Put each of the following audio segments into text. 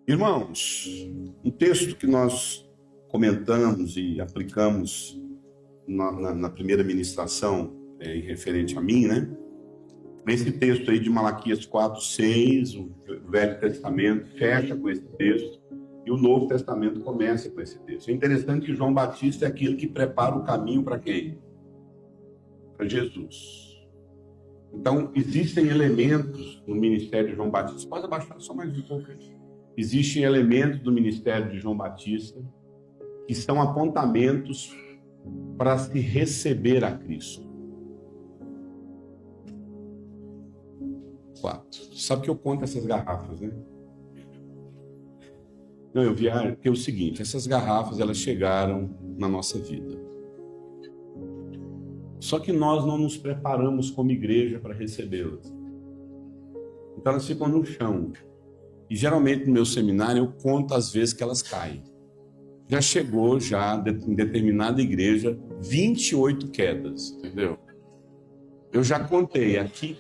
Irmãos, um texto que nós comentamos e aplicamos na primeira ministração, em referente a mim, né? Esse texto aí de Malaquias 4:6, o Velho Testamento fecha com esse texto e o Novo Testamento começa com esse texto. É interessante que João Batista é aquele que prepara o caminho para quem? Para Jesus. Então, existem elementos no ministério de João Batista. Pode abaixar só mais um pouco aí. Existem elementos do ministério de João Batista que são apontamentos para se receber a Cristo. 4. Sabe que eu conto essas garrafas, né? Não, eu viajo, porque é o seguinte, essas garrafas, elas chegaram na nossa vida. Só que nós não nos preparamos como igreja para recebê-las. Então elas ficam no chão. E geralmente no meu seminário eu conto as vezes que elas caem. Já chegou, em determinada igreja, 28 quedas, entendeu? Eu já contei aqui.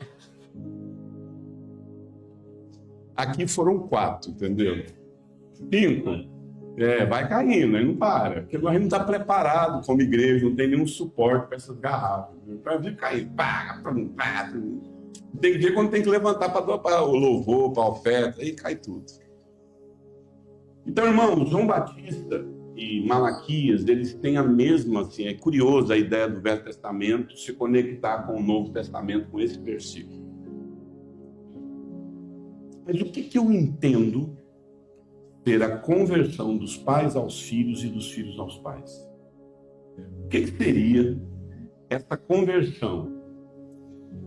Aqui foram 4, entendeu? 5. Vai caindo, aí não para. Porque nós não está preparado como igreja, não tem nenhum suporte para essas garrafas. Para vir cair, tem dia quando tem que levantar para o louvor, para a oferta, aí cai tudo. Então, irmãos, João Batista e Malaquias, eles têm a mesma, assim, é curioso a ideia do Velho Testamento se conectar com o Novo Testamento, com esse versículo. Mas o que eu entendo ter a conversão dos pais aos filhos e dos filhos aos pais? O que seria essa conversão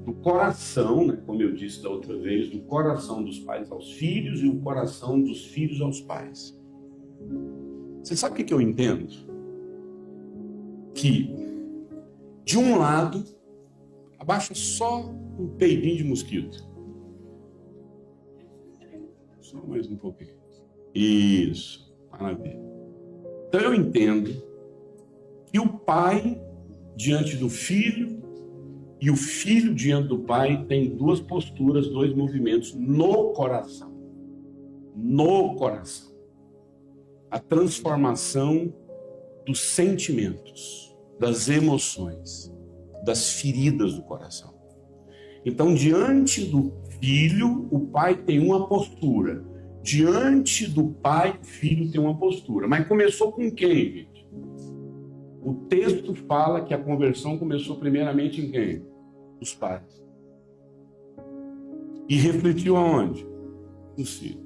do coração, né, como eu disse da outra vez, do coração dos pais aos filhos e o coração dos filhos aos pais? Você sabe o que eu entendo? Que, de um lado, abaixa só um peidinho de mosquito. Só mais um pouquinho. Isso, maravilha. Então eu entendo que o pai diante do filho e o filho diante do pai tem duas posturas, dois movimentos no coração. No coração. A transformação dos sentimentos, das emoções, das feridas do coração. Então, diante do filho, o pai tem uma postura. Diante do pai, o filho tem uma postura. Mas começou com quem, gente? O texto fala que a conversão começou primeiramente em quem? Os pais. E refletiu aonde? Nos filhos.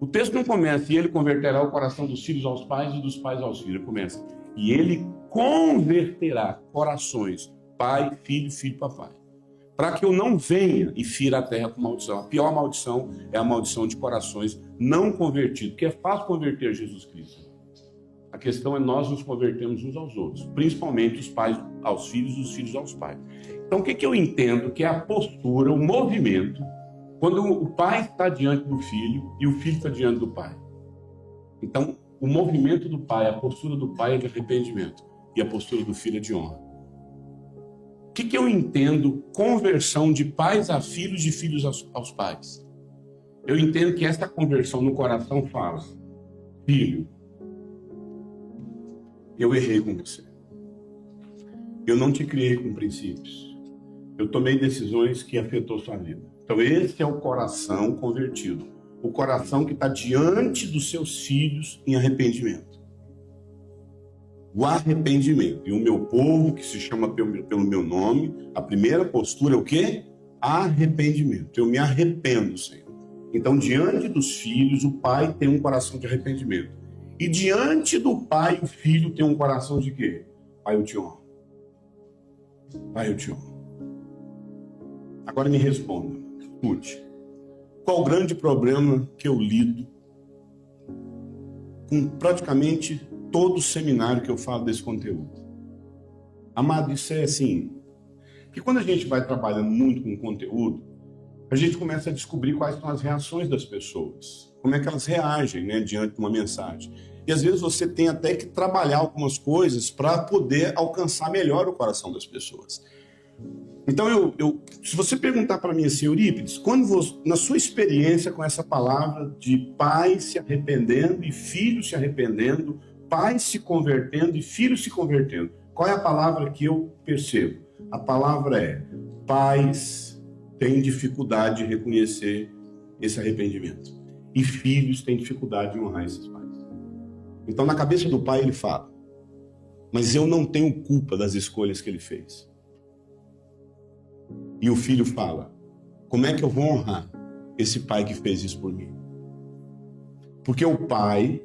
O texto não começa, e ele converterá o coração dos filhos aos pais e dos pais aos filhos. Ele começa, e ele converterá corações, pai, filho, papai. Para que eu não venha e fira a terra com maldição. A pior maldição é a maldição de corações não convertidos, porque é fácil converter Jesus Cristo. A questão é nós nos convertermos uns aos outros, principalmente os pais aos filhos e os filhos aos pais. Então o que eu entendo que é a postura, o movimento, quando o pai está diante do filho e o filho está diante do pai. Então o movimento do pai, a postura do pai é de arrependimento e a postura do filho é de honra. O que eu entendo conversão de pais a filhos, de filhos aos pais? Eu entendo que essa conversão no coração fala: filho, eu errei com você. Eu não te criei com princípios. Eu tomei decisões que afetou sua vida. Então esse é o coração convertido. O coração que está diante dos seus filhos em arrependimento. O arrependimento. E o meu povo, que se chama pelo meu nome, a primeira postura é o quê? Arrependimento. Eu me arrependo, Senhor. Então, diante dos filhos, o pai tem um coração de arrependimento. E diante do pai, o filho tem um coração de quê? Pai, eu te honro. Pai, eu te honro. Agora me responda. Escute. Qual o grande problema que eu lido com praticamente todo o seminário que eu falo desse conteúdo? Amado, isso é assim, que quando a gente vai trabalhando muito com conteúdo, a gente começa a descobrir quais são as reações das pessoas, como é que elas reagem, né, diante de uma mensagem. E às vezes você tem até que trabalhar algumas coisas para poder alcançar melhor o coração das pessoas. Então, se você perguntar para mim assim, Eurípides, na sua experiência com essa palavra de pai se arrependendo e filho se arrependendo, pai se convertendo e filho se convertendo, qual é a palavra que eu percebo? A palavra é: pais têm dificuldade de reconhecer esse arrependimento e filhos têm dificuldade de honrar esses pais. Então, na cabeça do pai ele fala: mas eu não tenho culpa das escolhas que ele fez. E o filho fala: como é que eu vou honrar esse pai que fez isso por mim? Porque o pai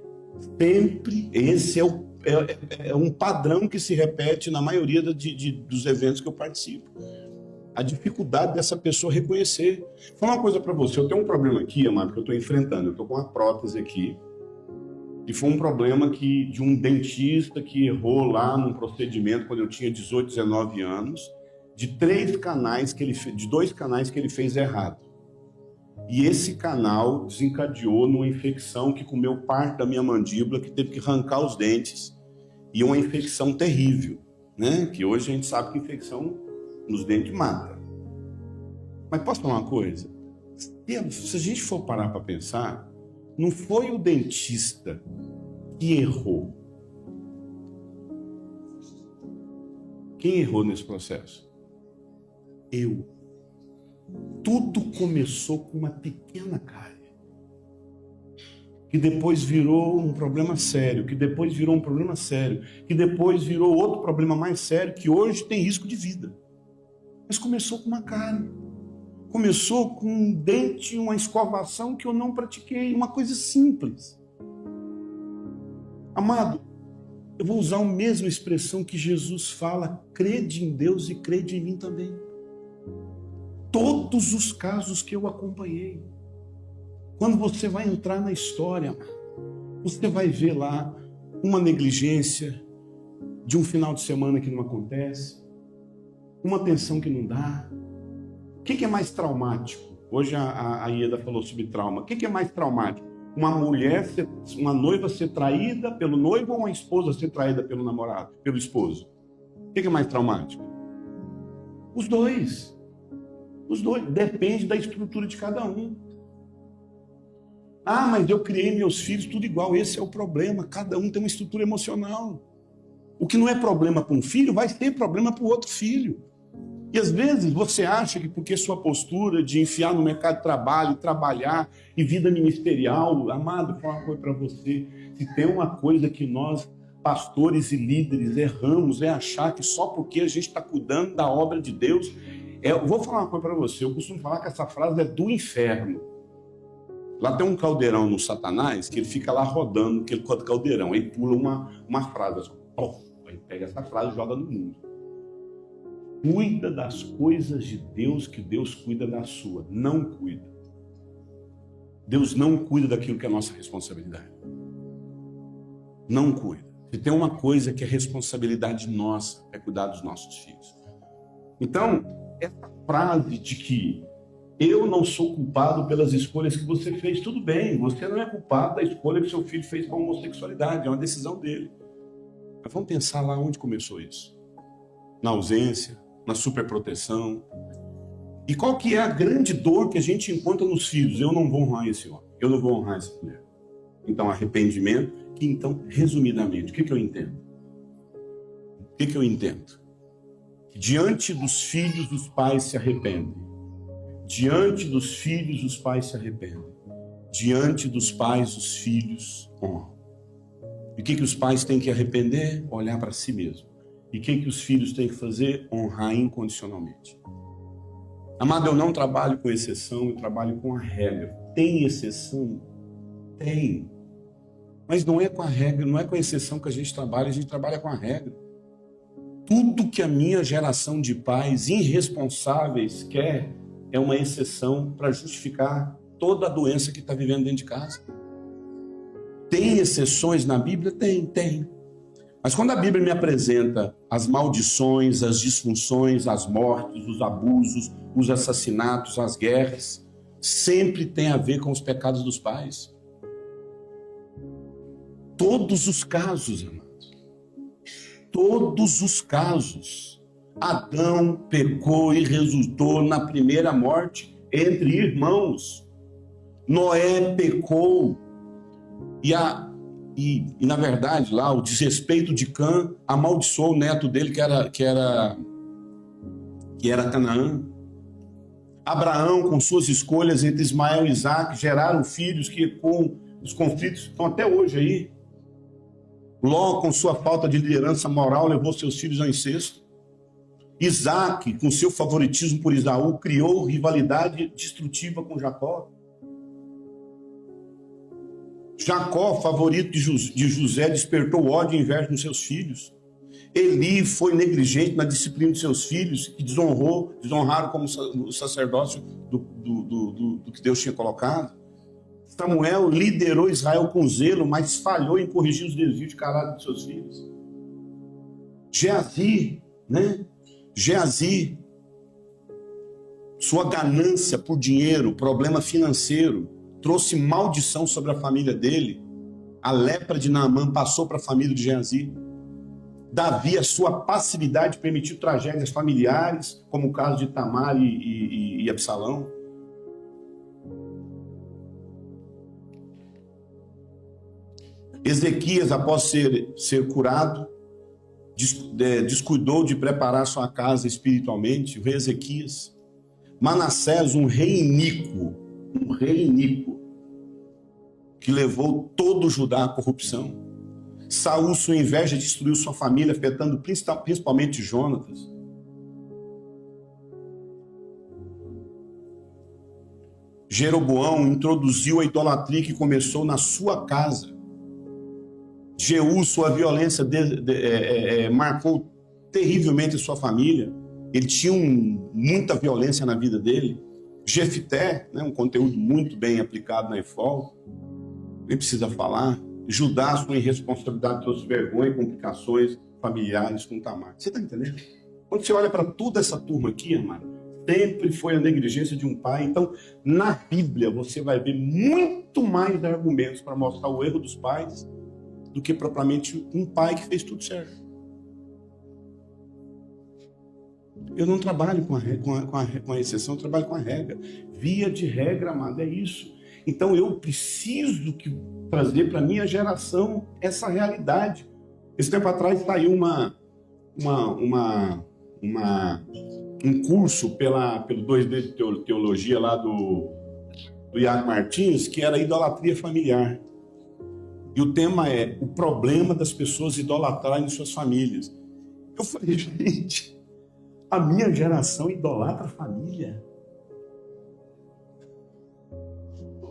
sempre, esse é um padrão que se repete na maioria dos eventos que eu participo. A dificuldade dessa pessoa reconhecer. Vou falar uma coisa para você, eu tenho um problema aqui, amado, que eu estou enfrentando. Eu estou com uma prótese aqui. E foi um problema de um dentista que errou lá num procedimento quando eu tinha 18, 19 anos. De 2 canais que ele fez errado. E esse canal desencadeou numa infecção que comeu parte da minha mandíbula, que teve que arrancar os dentes. E uma infecção terrível, né? Que hoje a gente sabe que infecção nos dentes mata. Mas posso falar uma coisa? Se a gente for parar para pensar, não foi o dentista que errou. Quem errou nesse processo? Eu. Tudo começou com uma pequena cárie, que depois virou um problema sério, que depois virou um problema sério, que depois virou outro problema mais sério, que hoje tem risco de vida. Mas começou com uma cárie. Começou com um dente, uma escovação que eu não pratiquei, uma coisa simples. Amado, eu vou usar a mesma expressão que Jesus fala: crede em Deus e crede em mim também. Todos os casos que eu acompanhei, quando você vai entrar na história, você vai ver lá uma negligência de um final de semana que não acontece, uma atenção que não dá. O que é mais traumático? Hoje a Ieda falou sobre trauma. O que é mais traumático? Uma noiva ser traída pelo noivo ou uma esposa ser traída pelo namorado, pelo esposo? O que é mais traumático? Os dois. Os dois. Depende da estrutura de cada um. Ah, mas eu criei meus filhos tudo igual. Esse é o problema. Cada um tem uma estrutura emocional. O que não é problema para um filho vai ser problema para o outro filho. E às vezes você acha que porque sua postura de enfiar no mercado de trabalho, trabalhar e vida ministerial, amado, vou falar uma coisa para você: se tem uma coisa que nós, pastores e líderes, erramos, é achar que só porque a gente está cuidando da obra de Deus. Eu vou falar uma coisa para você, eu costumo falar que essa frase é do inferno. Lá tem um caldeirão no Satanás que ele fica lá rodando aquele caldeirão, aí pula uma frase assim, aí pega essa frase e joga no mundo. Cuida das coisas de Deus, que Deus cuida da sua. Não cuida. Deus não cuida daquilo que é nossa responsabilidade. Não cuida. Se tem uma coisa que é responsabilidade nossa, é cuidar dos nossos filhos. Então, essa frase de que eu não sou culpado pelas escolhas que você fez, tudo bem, você não é culpado da escolha que seu filho fez com a homossexualidade, é uma decisão dele. Mas vamos pensar lá onde começou isso. Na ausência, na superproteção. E qual que é a grande dor que a gente encontra nos filhos? Eu não vou honrar esse homem, eu não vou honrar essa mulher. Então, arrependimento, que então, resumidamente, o que eu entendo? O que eu entendo? Diante dos filhos, os pais se arrependem. Diante dos filhos, os pais se arrependem. Diante dos pais, os filhos honram. E o que os pais têm que arrepender? Olhar para si mesmo. E o que os filhos têm que fazer? Honrar incondicionalmente. Amado, eu não trabalho com exceção, eu trabalho com a regra. Tem exceção? Tem. Mas não é com a regra, não é com a exceção que a gente trabalha com a regra. Tudo que a minha geração de pais irresponsáveis quer é uma exceção para justificar toda a doença que está vivendo dentro de casa. Tem exceções na Bíblia? Tem. Mas quando a Bíblia me apresenta as maldições, as disfunções, as mortes, os abusos, os assassinatos, as guerras, sempre tem a ver com os pecados dos pais. Todos os casos, amados. Todos os casos. Adão pecou e resultou na primeira morte entre irmãos. Noé pecou e na verdade lá o desrespeito de Cã amaldiçoou o neto dele que era Canaã. Abraão, com suas escolhas entre Ismael e Isaac, geraram filhos que com os conflitos estão até hoje aí. Ló, com sua falta de liderança moral, levou seus filhos ao incesto. Isaac, com seu favoritismo por Esaú, criou rivalidade destrutiva com Jacó. Jacó, favorito de José, despertou ódio e inveja nos seus filhos. Eli foi negligente na disciplina de seus filhos, que desonraram como o sacerdócio do que Deus tinha colocado. Samuel liderou Israel com zelo, mas falhou em corrigir os desvios de caráter de seus filhos. Geazi, sua ganância por dinheiro, problema financeiro, trouxe maldição sobre a família dele. A lepra de Naamã passou para a família de Geazi. Davi, a sua passividade permitiu tragédias familiares, como o caso de Tamar e Absalão. Ezequias, após ser curado, descuidou de preparar sua casa espiritualmente, o rei Ezequias. Manassés, um rei iníquo, que levou todo o Judá à corrupção. Saul, sua inveja, destruiu sua família, afetando principalmente Jonatas. Jeroboão introduziu a idolatria que começou na sua casa. Jeú, sua violência marcou terrivelmente a sua família. Ele tinha muita violência na vida dele. Jefté, um conteúdo muito bem aplicado na EFOL, nem precisa falar. Judá, sua irresponsabilidade, trouxe vergonha e complicações familiares com Tamar. Você está entendendo? Quando você olha para toda essa turma aqui, amado, sempre foi a negligência de um pai. Então, na Bíblia, você vai ver muito mais argumentos para mostrar o erro dos pais do que propriamente um pai que fez tudo certo. Eu não trabalho com a exceção, eu trabalho com a regra. Via de regra, amado, é isso. Então eu preciso trazer para a minha geração essa realidade. Esse tempo atrás saiu um curso pelo 2D de Teologia lá do Iago Martins, que era idolatria familiar. E o tema é o problema das pessoas idolatrarem suas famílias. Eu falei, gente, a minha geração idolatra a família.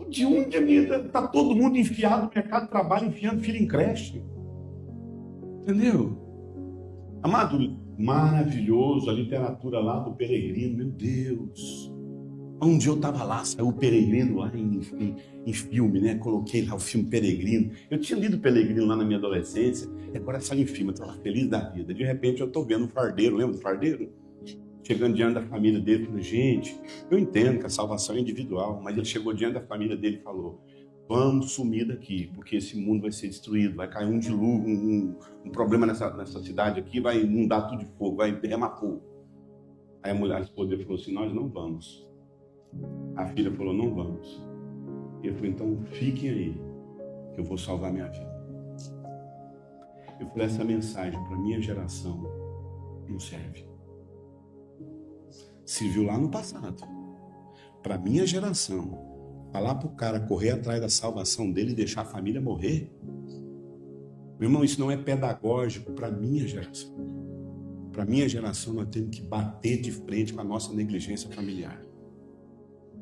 De onde está todo mundo enfiado no mercado de trabalho, enfiando filho em creche? Entendeu? Amado, maravilhoso a literatura lá do Peregrino, meu Deus. Um dia eu estava lá, saiu o Peregrino lá em filme, Coloquei lá o filme Peregrino. Eu tinha lido Peregrino lá na minha adolescência, e agora saiu em filme, eu estava feliz da vida. De repente eu estou vendo o Fardeiro, lembra do Fardeiro? Chegando diante da família dele, falando, gente, eu entendo que a salvação é individual, mas ele chegou diante da família dele e falou, vamos sumir daqui, porque esse mundo vai ser destruído, vai cair um dilúvio, um problema nessa cidade aqui, vai inundar tudo de fogo, vai derramar fogo. Aí a esposa dele falou assim, nós não vamos. A filha falou, não vamos. E eu falei, então fiquem aí, que eu vou salvar minha vida. Eu falei, essa mensagem para minha geração não serve. Serviu lá no passado. Para minha geração, falar para o cara correr atrás da salvação dele e deixar a família morrer, meu irmão, isso não é pedagógico para minha geração. Para minha geração, nós temos que bater de frente com a nossa negligência familiar.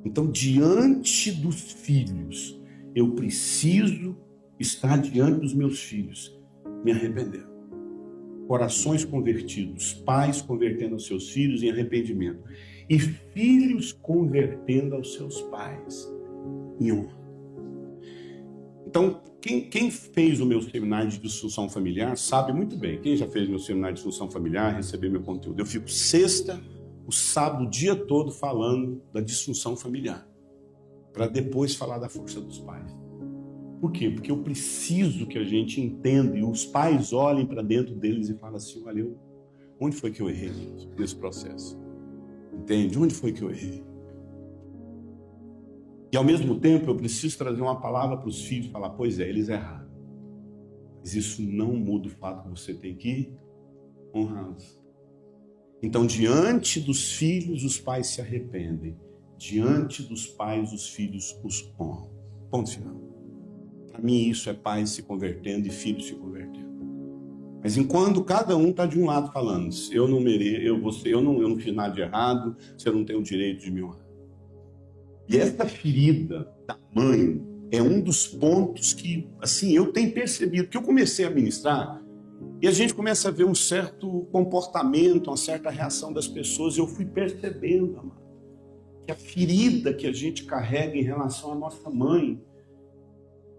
Então, diante dos filhos, eu preciso estar diante dos meus filhos, me arrependendo. Corações convertidos, pais convertendo aos seus filhos em arrependimento e filhos convertendo aos seus pais em honra. Então, quem fez o meu seminário de disfunção familiar sabe muito bem. Quem já fez meu seminário de disfunção familiar, recebeu meu conteúdo. Eu fico sexta, o sábado, o dia todo falando da disfunção familiar, para depois falar da força dos pais. Por quê? Porque eu preciso que a gente entenda e os pais olhem para dentro deles e falem assim, olha, onde foi que eu errei nesse processo? Entende? Onde foi que eu errei? E ao mesmo tempo eu preciso trazer uma palavra para os filhos e falar, pois é, eles erraram. Mas isso não muda o fato que você tem que honrá-los. Então, diante dos filhos, os pais se arrependem. Diante dos pais, os filhos os honram. Ponto final. Para mim, isso é pais se convertendo e filhos se convertendo. Mas enquanto cada um está de um lado falando, eu não mereço, eu não fiz nada de errado, você não tem o direito de me honrar. E essa ferida da mãe é um dos pontos que, assim, eu tenho percebido, que eu comecei a ministrar, e a gente começa a ver um certo comportamento, uma certa reação das pessoas, e eu fui percebendo, amado, que a ferida que a gente carrega em relação à nossa mãe,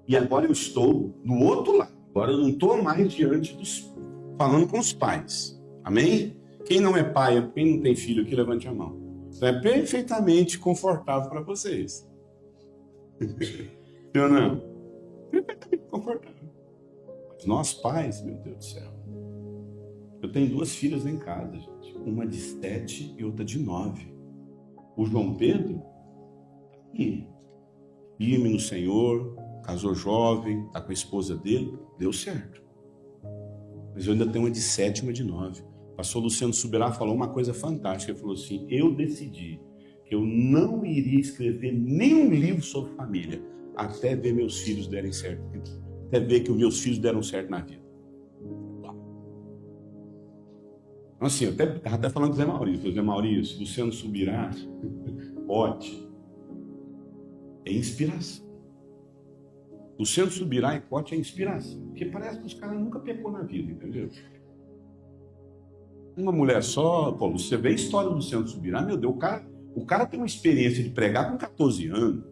e agora eu estou do outro lado, agora eu não estou mais falando com os pais, amém? Quem não é pai, quem não tem filho aqui, levante a mão. Então é perfeitamente confortável para vocês. Sim ou não? Perfeitamente confortável. Mas nós pais, meu Deus do céu. Eu tenho 2 filhas em casa, gente. Uma de 7 e outra de 9. O João Pedro está aqui, firme no Senhor, casou jovem, está com a esposa dele, deu certo. Mas eu ainda tenho uma de 7 e uma de 9. O pastor Luciano Subirá falou uma coisa fantástica. Ele falou assim, eu decidi que eu não iria escrever nenhum livro sobre família até ver meus filhos derem certo. Até ver que os meus filhos deram certo na vida. Então, assim, eu estava até falando com o Zé Maurício. Zé Maurício, Luciano Subirá, Pote, é inspiração. Luciano Subirá e Pote é inspiração. Porque parece que os caras nunca pecou na vida, entendeu? Uma mulher só, pô, você vê a história do Luciano Subirá, meu Deus, o cara tem uma experiência de pregar com 14 anos.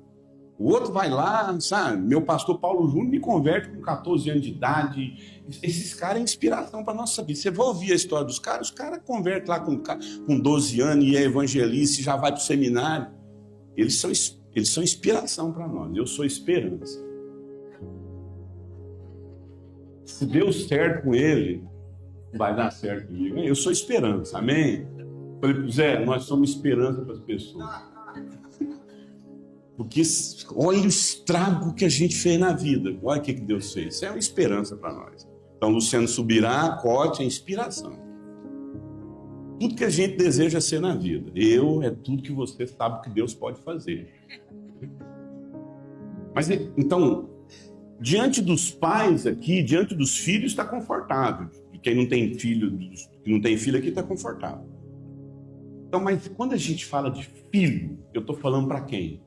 O outro vai lá, sabe? Meu pastor Paulo Júnior me converte com 14 anos de idade. Esses caras é inspiração para a nossa vida. Você vai ouvir a história dos caras, os caras convertem lá com 12 anos e é evangelista e já vai para o seminário. Eles são inspiração para nós. Eu sou esperança. Se deu certo com ele, vai dar certo comigo. Eu sou esperança, amém? Falei para o Zé, nós somos esperança para as pessoas. Porque olha o estrago que a gente fez na vida. Olha o que Deus fez. Isso é uma esperança para nós. Então, Luciano Subirá, Cote, é inspiração. Tudo que a gente deseja ser na vida. É tudo que você sabe que Deus pode fazer. Mas, então, diante dos pais aqui, diante dos filhos, está confortável. Quem não tem filho, que não tem filho aqui, está confortável. Então, mas quando a gente fala de filho, eu estou falando para quem?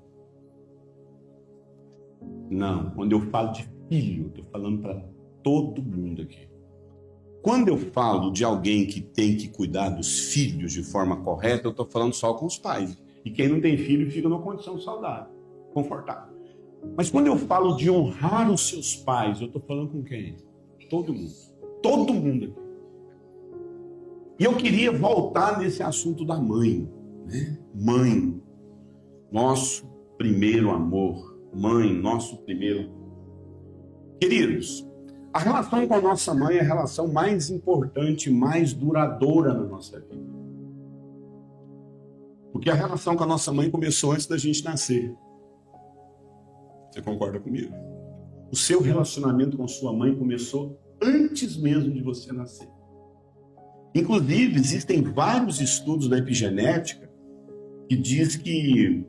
Não, quando eu falo de filho, estou falando para todo mundo aqui. Quando eu falo de alguém que tem que cuidar dos filhos de forma correta, eu estou falando só com os pais. E quem não tem filho fica numa condição saudável, confortável. Mas quando eu falo de honrar os seus pais, eu estou falando com quem? Todo mundo. Todo mundo aqui. E eu queria voltar nesse assunto da mãe. Né? Mãe, nosso primeiro amor. Mãe, nosso primeiro. Queridos, a relação com a nossa mãe é a relação mais importante, mais duradoura na nossa vida. Porque a relação com a nossa mãe começou antes da gente nascer. Você concorda comigo? O seu relacionamento com sua mãe começou antes mesmo de você nascer. Inclusive, existem vários estudos da epigenética que diz que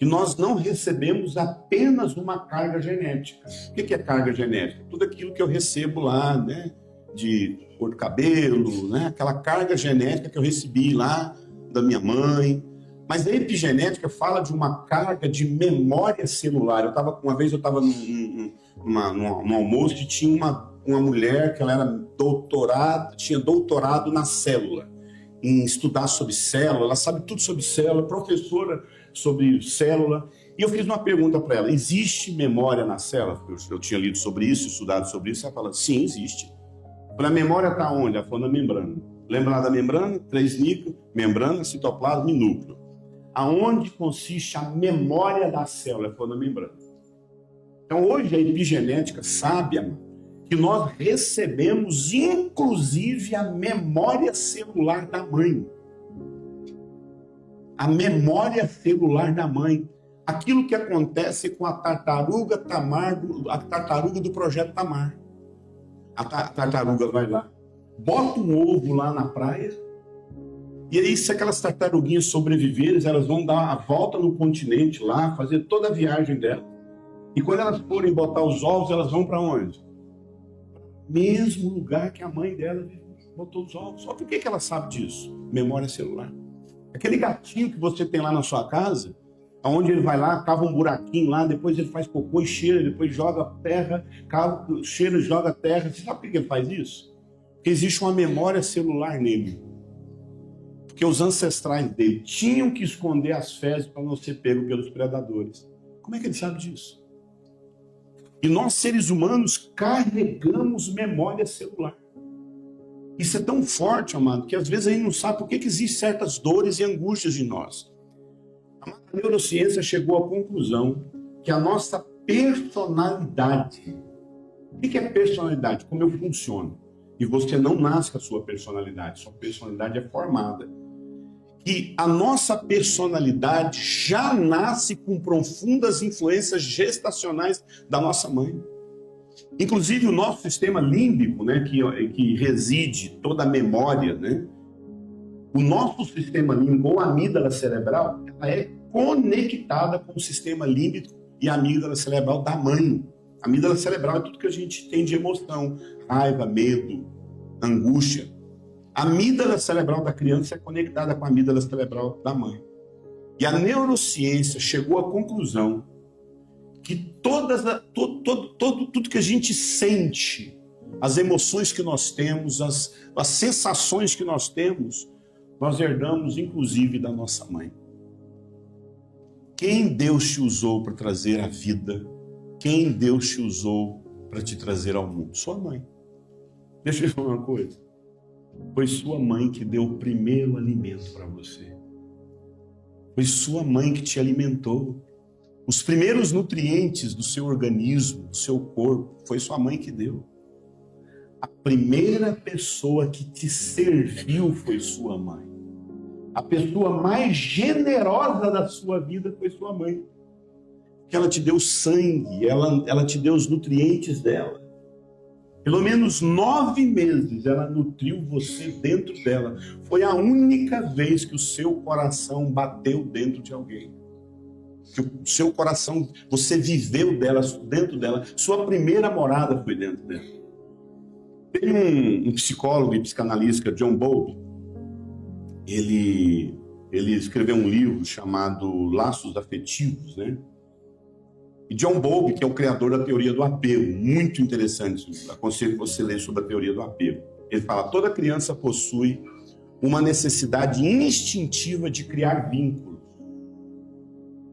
nós não recebemos apenas uma carga genética. O que é carga genética? Tudo aquilo que eu recebo lá, né? De cor de cabelo, né? Aquela carga genética que eu recebi lá da minha mãe. Mas a epigenética fala de uma carga de memória celular. Uma vez eu estava num almoço e tinha uma mulher que ela era tinha doutorado na célula, em estudar sobre célula, ela sabe tudo sobre célula, professora sobre célula, E eu fiz uma pergunta para ela: existe memória na célula? Eu tinha lido sobre isso, estudado sobre isso. Ela falou: sim, existe. A memória está onde? Ela falou: na membrana. Lembra lá da membrana? 3 micro, membrana, citoplasma e núcleo. Aonde consiste a memória da célula? Ela falou: na membrana. Então hoje a epigenética sabe, amado, que nós recebemos inclusive a memória celular da mãe. A memória celular da mãe. Aquilo que acontece com a tartaruga Tamar, a tartaruga do projeto Tamar. A tartaruga vai lá, bota um ovo lá na praia, e aí se aquelas tartaruguinhas sobreviverem, elas vão dar a volta no continente lá, fazer toda a viagem dela. E quando elas forem botar os ovos, elas vão para onde? Mesmo lugar que a mãe dela botou os ovos. Só por que ela sabe disso? Memória celular. Aquele gatinho que você tem lá na sua casa, onde ele vai lá, cava um buraquinho lá, depois ele faz cocô e cheira, depois joga terra, cava, cheira, joga terra. Você sabe por que ele faz isso? Porque existe uma memória celular nele. Porque os ancestrais dele tinham que esconder as fezes para não ser pego pelos predadores. Como é que ele sabe disso? E nós, seres humanos, carregamos memória celular. Isso é tão forte, amado, que às vezes a gente não sabe por que existem certas dores e angústias em nós. A neurociência chegou à conclusão que a nossa personalidade... O que é personalidade? Como eu funciono. E você não nasce com a sua personalidade é formada. E a nossa personalidade já nasce com profundas influências gestacionais da nossa mãe. Inclusive o nosso sistema límbico, né, que reside toda a memória, né? O nosso sistema límbico, ou amígdala cerebral, ela é conectada com o sistema límbico e a amígdala cerebral da mãe. A amígdala cerebral é tudo que a gente tem de emoção: raiva, medo, angústia. A amígdala cerebral da criança é conectada com a amígdala cerebral da mãe. E a neurociência chegou à conclusão que tudo que a gente sente, as emoções que nós temos, as sensações que nós temos, nós herdamos inclusive da nossa mãe. Quem Deus te usou para trazer a vida? Quem Deus te usou para te trazer ao mundo? Sua mãe. Deixa eu te falar uma coisa. Foi sua mãe que deu o primeiro alimento para você. Foi sua mãe que te alimentou. Os primeiros nutrientes do seu organismo, do seu corpo, foi sua mãe que deu. A primeira pessoa que te serviu foi sua mãe. A pessoa mais generosa da sua vida foi sua mãe. Porque ela te deu sangue, ela te deu os nutrientes dela. Pelo menos 9 meses ela nutriu você dentro dela. Foi a única vez que o seu coração bateu dentro de alguém. Que o seu coração, você viveu dela, dentro dela. Sua primeira morada foi dentro dela. Tem um psicólogo e psicanalista, John Bowlby. Ele escreveu um livro chamado Laços Afetivos, né? E John Bowlby, que é o criador da teoria do apego, muito interessante, aconselho que você leia sobre a teoria do apego. Ele fala: toda criança possui uma necessidade instintiva de criar vínculos.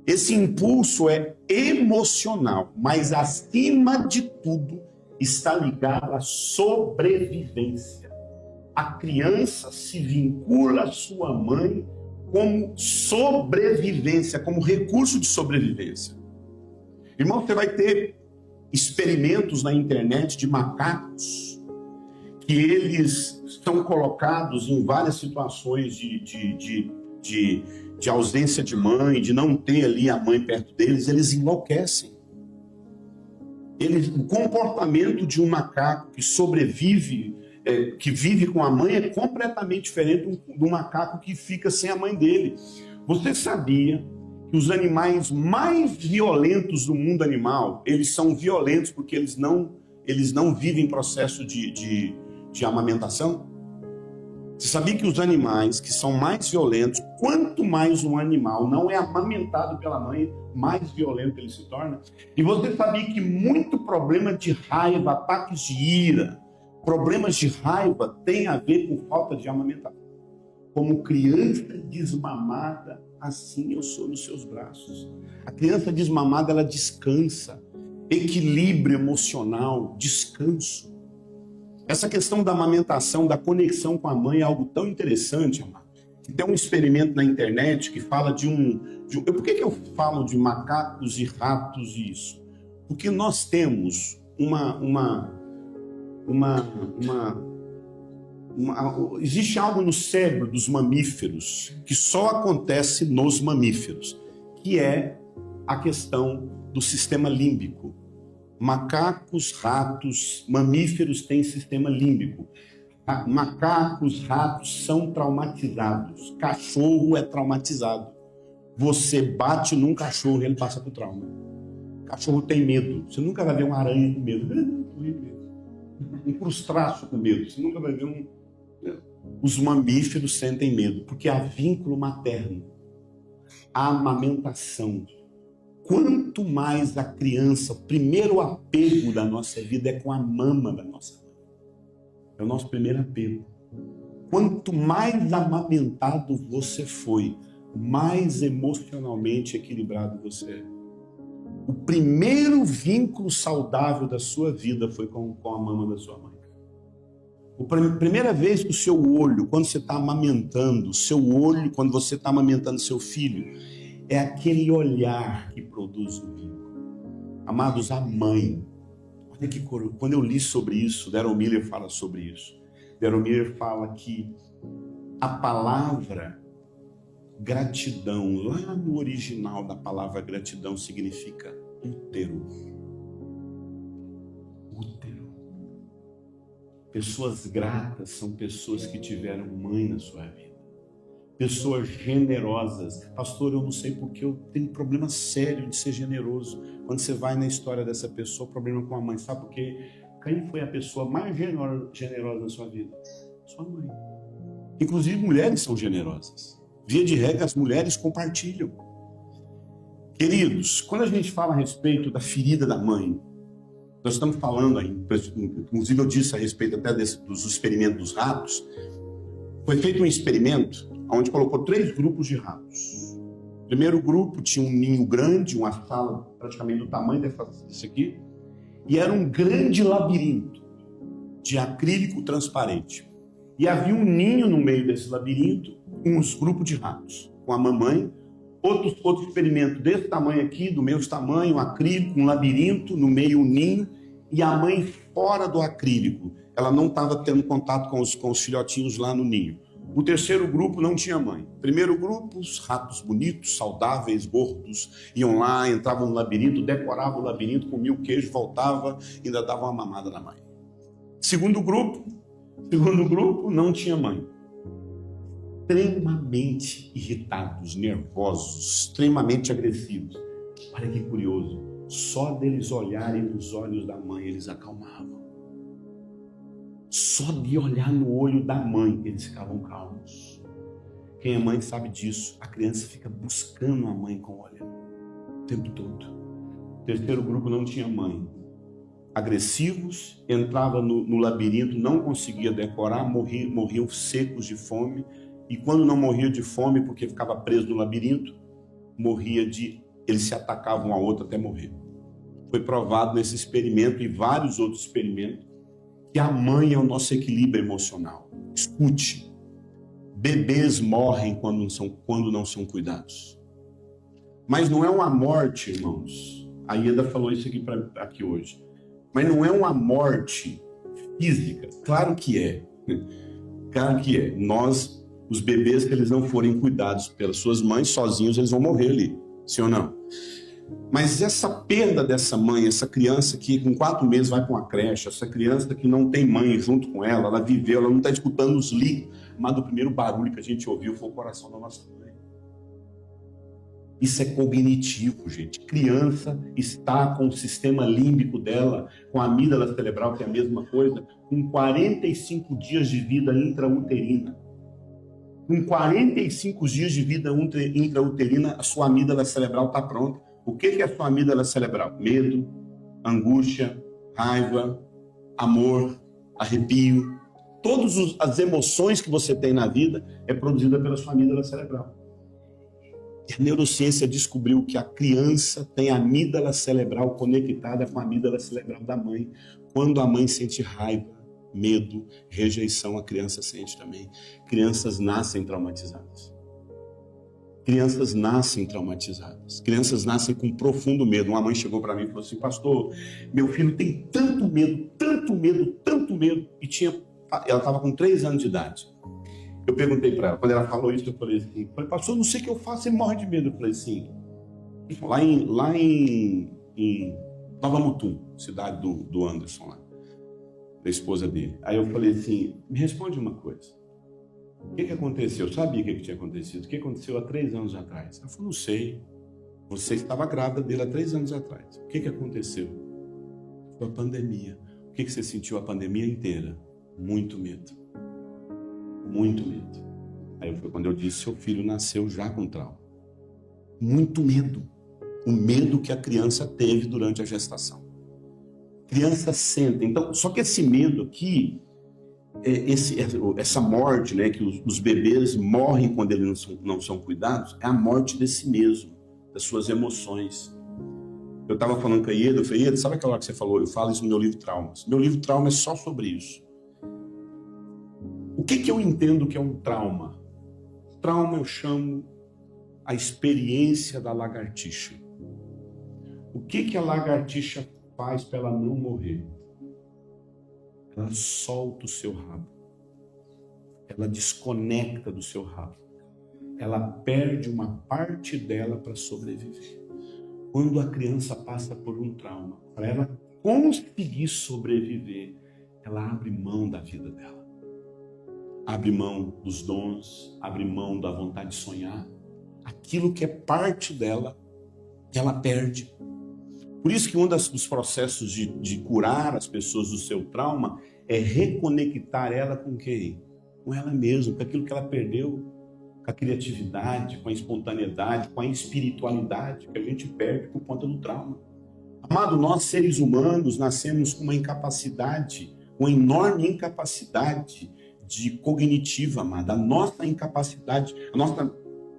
Esse impulso é emocional, mas acima de tudo está ligado à sobrevivência. A criança se vincula à sua mãe como sobrevivência, como recurso de sobrevivência. Irmão, você vai ter experimentos na internet de macacos que eles são colocados em várias situações de ausência de mãe, de não ter ali a mãe perto deles, eles enlouquecem. O comportamento de um macaco que sobrevive, que vive com a mãe, é completamente diferente do macaco que fica sem a mãe dele. Você sabia que os animais mais violentos do mundo animal, eles são violentos porque eles não vivem processo de amamentação? Você sabia que os animais que são mais violentos, quanto mais um animal não é amamentado pela mãe, mais violento ele se torna? E você sabia que muito problema de raiva, ataques de ira, problemas de raiva tem a ver com falta de amamentação? como criança desmamada, assim eu sou nos seus braços. A criança desmamada, ela descansa. Equilíbrio emocional, descanso. Essa questão da amamentação, da conexão com a mãe é algo tão interessante, amado. Tem um experimento na internet que fala de por que eu falo de macacos e ratos e isso? Porque nós temos existe algo no cérebro dos mamíferos que só acontece nos mamíferos, que é a questão do sistema límbico. Macacos, ratos, mamíferos têm sistema límbico. Macacos, ratos são traumatizados. Cachorro é traumatizado. Você bate num cachorro e ele passa por trauma. Cachorro tem medo. Você nunca vai ver uma aranha com medo. Um crustáceo com medo. Você nunca vai ver Os mamíferos sentem medo, porque há vínculo materno, a amamentação. Quanto mais a criança, o primeiro apego da nossa vida é com a mama da nossa mãe. É o nosso primeiro apego. Quanto mais amamentado você foi, mais emocionalmente equilibrado você é. O primeiro vínculo saudável da sua vida foi com a mama da sua mãe. A primeira vez que o seu olho, quando você está amamentando, o seu olho, quando você está amamentando seu filho, é aquele olhar que produz o vínculo. Amados, a mãe. Olha que quando eu li sobre isso, Daryl Miller fala sobre isso. Daryl Miller fala que a palavra gratidão, lá no original da palavra gratidão, significa útero. Útero. Pessoas gratas são pessoas que tiveram mãe na sua vida. Pessoas generosas. Pastor, eu não sei porque eu tenho problema sério de ser generoso. Quando você vai na história dessa pessoa, problema com a mãe. Sabe por quê? Quem foi a pessoa mais generosa na sua vida? Sua mãe. Inclusive, mulheres são generosas. Via de regra, as mulheres compartilham. Queridos, quando a gente fala a respeito da ferida da mãe, nós estamos falando aí, inclusive eu disse a respeito até dos experimentos dos ratos. Foi feito um experimento onde colocou 3 grupos de ratos. O primeiro grupo tinha um ninho grande, uma sala praticamente do tamanho desse aqui, e era um grande labirinto de acrílico transparente. E havia um ninho no meio desse labirinto, uns grupos de ratos, com a mamãe. Outro experimento desse tamanho aqui, do mesmo tamanho, um acrílico, um labirinto, no meio um ninho, e a mãe fora do acrílico. Ela não estava tendo contato com os filhotinhos lá no ninho. O terceiro grupo não tinha mãe. Primeiro grupo, os ratos bonitos, saudáveis, gordos, iam lá, entravam no labirinto, decoravam o labirinto, comiam o queijo, voltava, ainda davam uma mamada na mãe. Segundo grupo não tinha mãe. Extremamente irritados, nervosos, extremamente agressivos. Olha que curioso, só deles olharem nos olhos da mãe, eles acalmavam. Só de olhar no olho da mãe, eles ficavam calmos. Quem é mãe sabe disso. A criança fica buscando a mãe com o olho o tempo todo. O terceiro grupo não tinha mãe. Agressivos, entrava no labirinto, não conseguia decorar, morriam secos de fome. E quando não morria de fome, porque ficava preso no labirinto, eles se atacavam um ao outro até morrer. Foi provado nesse experimento e vários outros experimentos que a mãe é o nosso equilíbrio emocional. Escute, bebês morrem quando não são cuidados. Mas não é uma morte, irmãos. A Ieda falou isso aqui hoje. Mas não é uma morte física. Claro que é. Claro que é. Os bebês, que eles não forem cuidados pelas suas mães, sozinhos, eles vão morrer ali. Sim ou não? Mas essa perda dessa mãe, essa criança que com 4 meses vai para uma creche, essa criança que não tem mãe junto com ela, ela viveu, ela não está escutando os líquidos, mas o primeiro barulho que a gente ouviu foi o coração da nossa mãe. Isso é cognitivo, gente. Criança está com o sistema límbico dela, com a amígdala cerebral, que é a mesma coisa, com 45 dias de vida intrauterina. Com 45 dias de vida intrauterina, a sua amígdala cerebral está pronta. O que é a sua amígdala cerebral? Medo, angústia, raiva, amor, arrepio. todas as emoções que você tem na vida é produzida pela sua amígdala cerebral. E a neurociência descobriu que a criança tem a amígdala cerebral conectada com a amígdala cerebral da mãe. Quando a mãe sente raiva, medo, rejeição, a criança sente também. Crianças nascem traumatizadas. Crianças nascem traumatizadas. Crianças nascem com profundo medo. Uma mãe chegou para mim e falou assim: pastor, meu filho tem tanto medo, tanto medo, tanto medo. E ela estava com 3 anos de idade. Eu perguntei para ela, quando ela falou isso, eu falei assim: pastor, não sei o que eu faço, ele morre de medo. Eu falei assim, lá em Nova Mutum, cidade do Anderson, lá, da esposa dele. Aí eu falei assim: me responde uma coisa. O que aconteceu? Eu sabia o que tinha acontecido. O que aconteceu há 3 anos atrás? Ela falou: não sei. Você estava grávida dele há 3 anos atrás. O que aconteceu? Foi a pandemia. O que você sentiu a pandemia inteira? Muito medo. Muito medo. Aí foi quando eu disse: seu filho nasceu já com trauma. Muito medo. O medo que a criança teve durante a gestação. Criança sente. Então, só que esse medo aqui, essa morte, né, que os bebês morrem quando eles não são cuidados, é a morte desse mesmo, das suas emoções. Eu estava falando com a Ieda, eu falei: Ieda, sabe aquela hora que você falou? Eu falo isso no meu livro Traumas. Meu livro Trauma é só sobre isso. O que eu entendo que é um trauma? Trauma eu chamo a experiência da lagartixa. O que a lagartixa faz para ela não morrer? Ela solta o seu rabo. Ela desconecta do seu rabo. Ela perde uma parte dela para sobreviver. Quando a criança passa por um trauma, para ela conseguir sobreviver, ela abre mão da vida dela. Abre mão dos dons, abre mão da vontade de sonhar. Aquilo que é parte dela, ela perde. Por isso que um dos processos de curar as pessoas do seu trauma é reconectar ela com quem? Com ela mesma, com aquilo que ela perdeu, com a criatividade, com a espontaneidade, com a espiritualidade que a gente perde por conta do trauma. Amado, nós seres humanos nascemos com uma incapacidade, uma enorme incapacidade cognitiva, amada. A nossa incapacidade,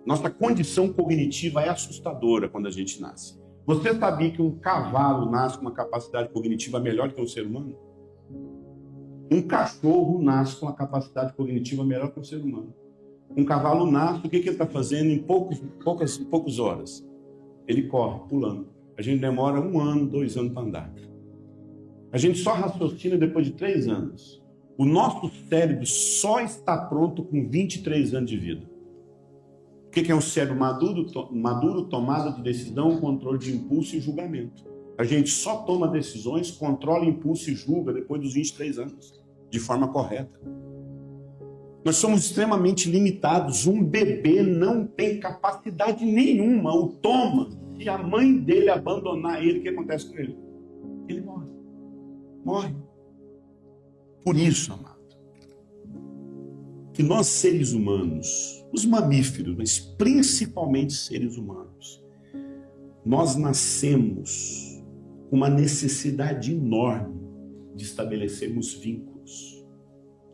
nossa condição cognitiva é assustadora quando a gente nasce. Você sabia que um cavalo nasce com uma capacidade cognitiva melhor que um ser humano? Um cachorro nasce com uma capacidade cognitiva melhor que um ser humano. Um cavalo nasce, o que ele está fazendo em poucas horas? Ele corre, pulando. A gente demora 1 ano, 2 anos para andar. A gente só raciocina depois de 3 anos. O nosso cérebro só está pronto com 23 anos de vida. O que é um cérebro maduro? Tomada de decisão, controle de impulso e julgamento. A gente só toma decisões, controla impulso e julga depois dos 23 anos, de forma correta. Nós somos extremamente limitados. Um bebê não tem capacidade nenhuma. O Thomas, se a mãe dele abandonar ele, o que acontece com ele? Ele morre. Morre. Por isso, amado, que nós seres humanos, os mamíferos, mas principalmente seres humanos, nós nascemos com uma necessidade enorme de estabelecermos vínculos.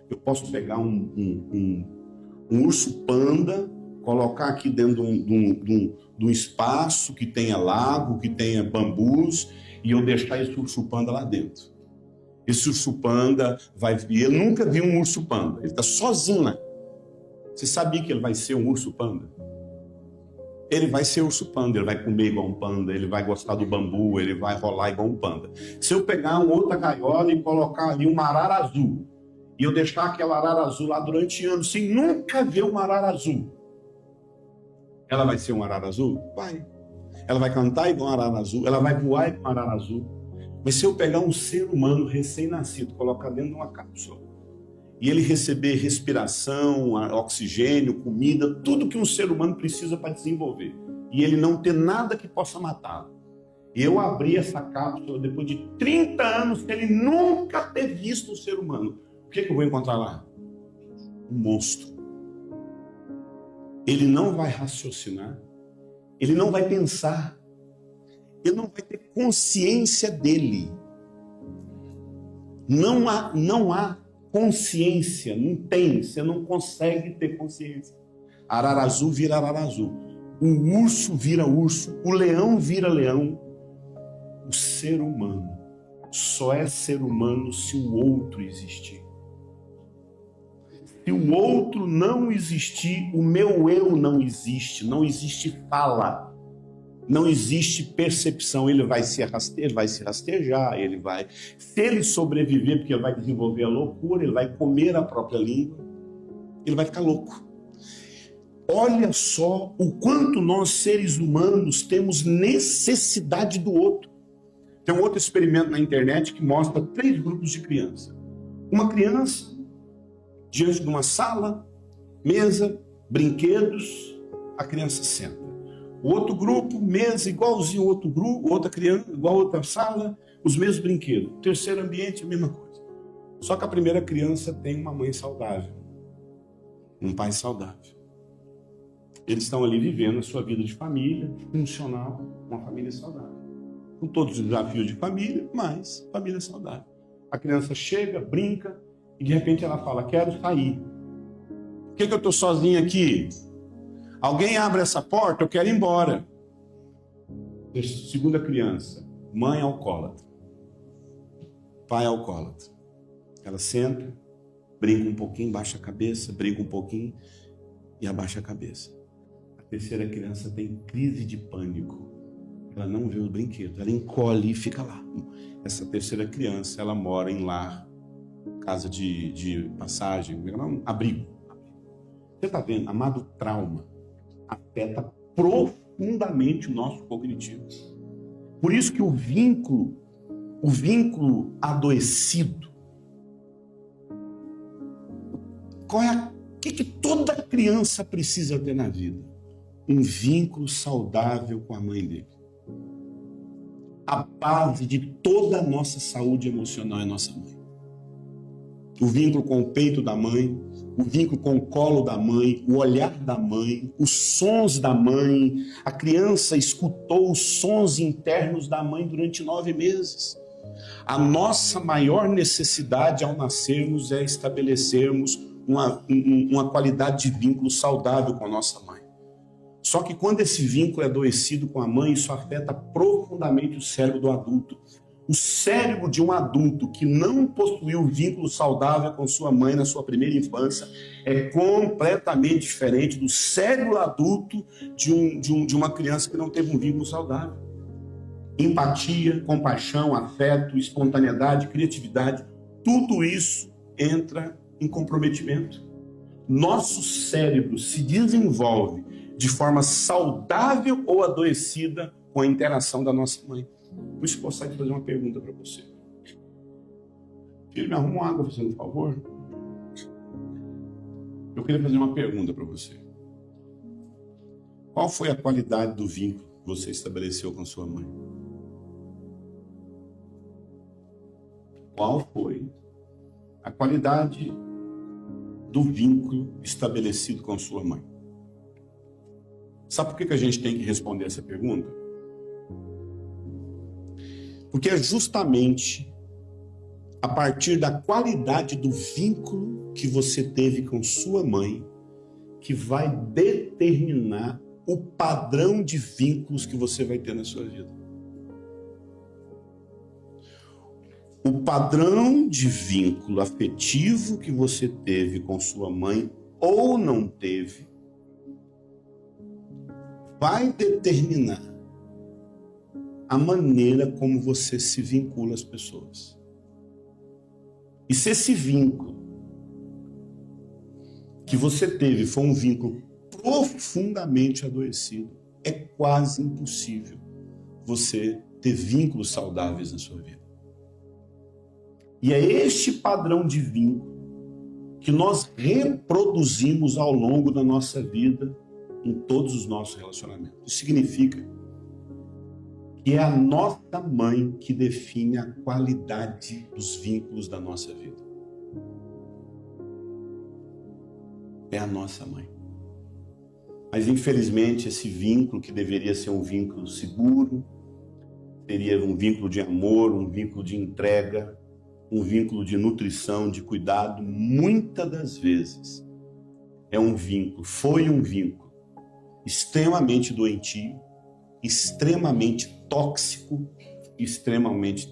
Eu posso pegar um urso panda, colocar aqui dentro de um espaço que tenha lago, que tenha bambus, e eu deixar esse urso panda lá dentro. Esse urso panda vai vir. Eu nunca vi um urso panda. Ele está sozinho lá. Você sabia que ele vai ser um urso panda? Ele vai ser urso panda. Ele vai comer igual um panda. Ele vai gostar do bambu. Ele vai rolar igual um panda. Se eu pegar uma outra gaiola e colocar ali uma arara azul, e eu deixar aquela arara azul lá durante anos, sem nunca ver uma arara azul, ela vai ser uma arara azul? Vai. Ela vai cantar igual uma arara azul. Ela vai voar igual uma arara azul. Mas se eu pegar um ser humano recém-nascido, colocar dentro de uma cápsula, e ele receber respiração, oxigênio, comida, tudo que um ser humano precisa para desenvolver, e ele não ter nada que possa matá-lo, e eu abrir essa cápsula depois de 30 anos, que ele nunca ter visto um ser humano, o que eu vou encontrar lá? Um monstro. Ele não vai raciocinar, ele não vai pensar, ele não vai ter consciência dele. Não há consciência, não tem, você não consegue ter consciência. Ararazu vira ararazu, o urso vira urso, o leão vira leão. O ser humano só é ser humano se o outro existir. Se o outro não existir, o meu eu não existe, não existe fala, não existe percepção. Ele vai se rastejar, ele vai, se ele sobreviver, porque ele vai desenvolver a loucura, ele vai comer a própria língua, ele vai ficar louco. Olha só o quanto nós, seres humanos, temos necessidade do outro. Tem um outro experimento na internet que mostra 3 grupos de crianças. Uma criança diante de uma sala, mesa, brinquedos, a criança senta. O outro grupo, mesa igualzinho ao outro grupo, outra criança, igual a outra sala, os mesmos brinquedos. O terceiro ambiente, a mesma coisa. Só que a primeira criança tem uma mãe saudável, um pai saudável. Eles estão ali vivendo a sua vida de família, funcional, uma família saudável. Com todos os desafios de família, mas família saudável. A criança chega, brinca, e de repente ela fala, quero sair. Por que eu estou sozinha aqui? Alguém abre essa porta, eu quero ir embora. Segunda criança, mãe alcoólatra, pai alcoólatra. Ela senta, brinca um pouquinho, baixa a cabeça, brinca um pouquinho e abaixa a cabeça. A terceira criança tem crise de pânico. Ela não vê os brinquedos, ela encolhe e fica lá. Essa terceira criança, ela mora em lar, casa de passagem, abrigo. Você está vendo? Amado, trauma afeta profundamente o nosso cognitivo. Por isso que o vínculo adoecido, o que toda criança precisa ter na vida? Um vínculo saudável com a mãe dele. A base de toda a nossa saúde emocional é nossa mãe. O vínculo com o peito da mãe, o vínculo com o colo da mãe, o olhar da mãe, os sons da mãe. A criança escutou os sons internos da mãe durante 9 meses. A nossa maior necessidade ao nascermos é estabelecermos uma qualidade de vínculo saudável com a nossa mãe. Só que quando esse vínculo é adoecido com a mãe, isso afeta profundamente o cérebro do adulto. O cérebro de um adulto que não possuiu vínculo saudável com sua mãe na sua primeira infância é completamente diferente do cérebro adulto de uma criança que não teve um vínculo saudável. Empatia, compaixão, afeto, espontaneidade, criatividade, tudo isso entra em comprometimento. Nosso cérebro se desenvolve de forma saudável ou adoecida com a interação da nossa mãe. Por isso, eu gostaria de fazer uma pergunta para você. Filho, me arruma uma água, fazendo um favor. Eu queria fazer uma pergunta para você. Qual foi a qualidade do vínculo que você estabeleceu com sua mãe? Qual foi a qualidade do vínculo estabelecido com sua mãe? Sabe por que a gente tem que responder essa pergunta? Porque é justamente a partir da qualidade do vínculo que você teve com sua mãe que vai determinar o padrão de vínculos que você vai ter na sua vida. O padrão de vínculo afetivo que você teve com sua mãe ou não teve vai determinar a maneira como você se vincula às pessoas. E se esse vínculo que você teve foi um vínculo profundamente adoecido, é quase impossível você ter vínculos saudáveis na sua vida. E é este padrão de vínculo que nós reproduzimos ao longo da nossa vida em todos os nossos relacionamentos. Isso significa que é a nossa mãe que define a qualidade dos vínculos da nossa vida. É a nossa mãe. Mas, infelizmente, esse vínculo, que deveria ser um vínculo seguro, seria um vínculo de amor, um vínculo de entrega, um vínculo de nutrição, de cuidado, muitas das vezes foi um vínculo extremamente doentio, extremamente tóxico, extremamente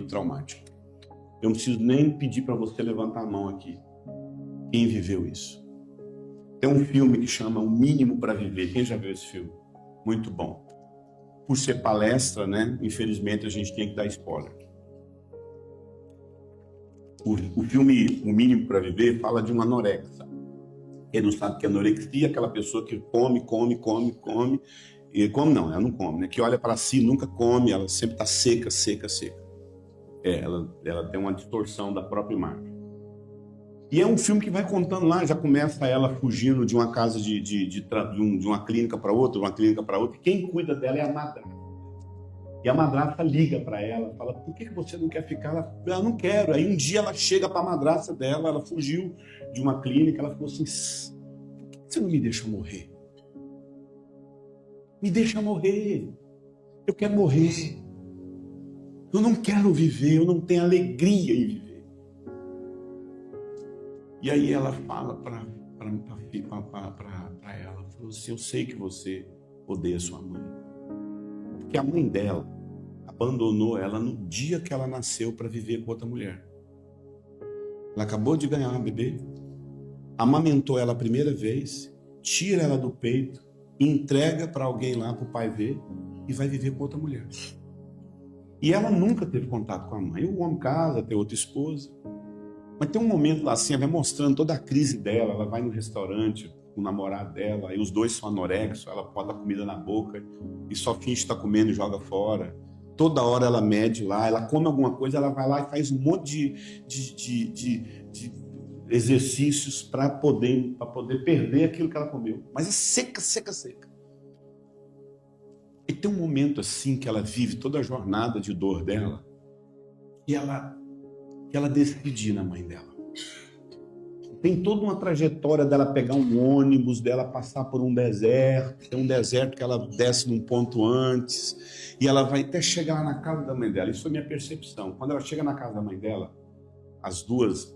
traumático. Eu não preciso nem pedir para você levantar a mão aqui. Quem viveu isso? Tem um filme que chama O Mínimo para Viver. Quem já viu esse filme? Muito bom. Por ser palestra, né? Infelizmente a gente tem que dar spoiler. O filme O Mínimo para Viver fala de uma anorexa. Quem não sabe que é anorexia, aquela pessoa que come. E come não, ela não come, né? Que olha para si, nunca come, ela sempre está seca. Ela tem uma distorção da própria imagem. E é um filme que vai contando lá, já começa ela fugindo de uma casa de uma clínica para outra, e quem cuida dela é a madrasta. E a madrasta liga para ela, fala, por que você não quer ficar? Ela não quero. Aí um dia ela chega para a madrasta dela, ela fugiu de uma clínica, ela falou assim, por que você não me deixa morrer? Me deixa morrer. Eu quero morrer. Eu não quero viver, eu não tenho alegria em viver. E aí ela fala para ela, falou assim, eu sei que você odeia sua mãe. Porque a mãe dela abandonou ela no dia que ela nasceu para viver com outra mulher. Ela acabou de ganhar uma bebê, amamentou ela a primeira vez, tira ela do peito, entrega para alguém lá, para o pai ver, e vai viver com outra mulher. E ela nunca teve contato com a mãe. O homem casa, tem outra esposa. Mas tem um momento lá assim, ela vai mostrando toda a crise dela, ela vai no restaurante com o namorado dela, aí os dois são anorexos, ela bota a comida na boca e só finge estar comendo e joga fora. Toda hora ela mede lá, ela come alguma coisa, ela vai lá e faz um monte de exercícios para poder perder aquilo que ela comeu. Mas é seca. E tem um momento assim que ela vive toda a jornada de dor dela e ela decide ir na mãe dela. Tem toda uma trajetória dela pegar um ônibus, dela passar por um deserto, tem um deserto que ela desce num ponto antes, e ela vai até chegar na casa da mãe dela. Isso foi minha percepção. Quando ela chega na casa da mãe dela, as duas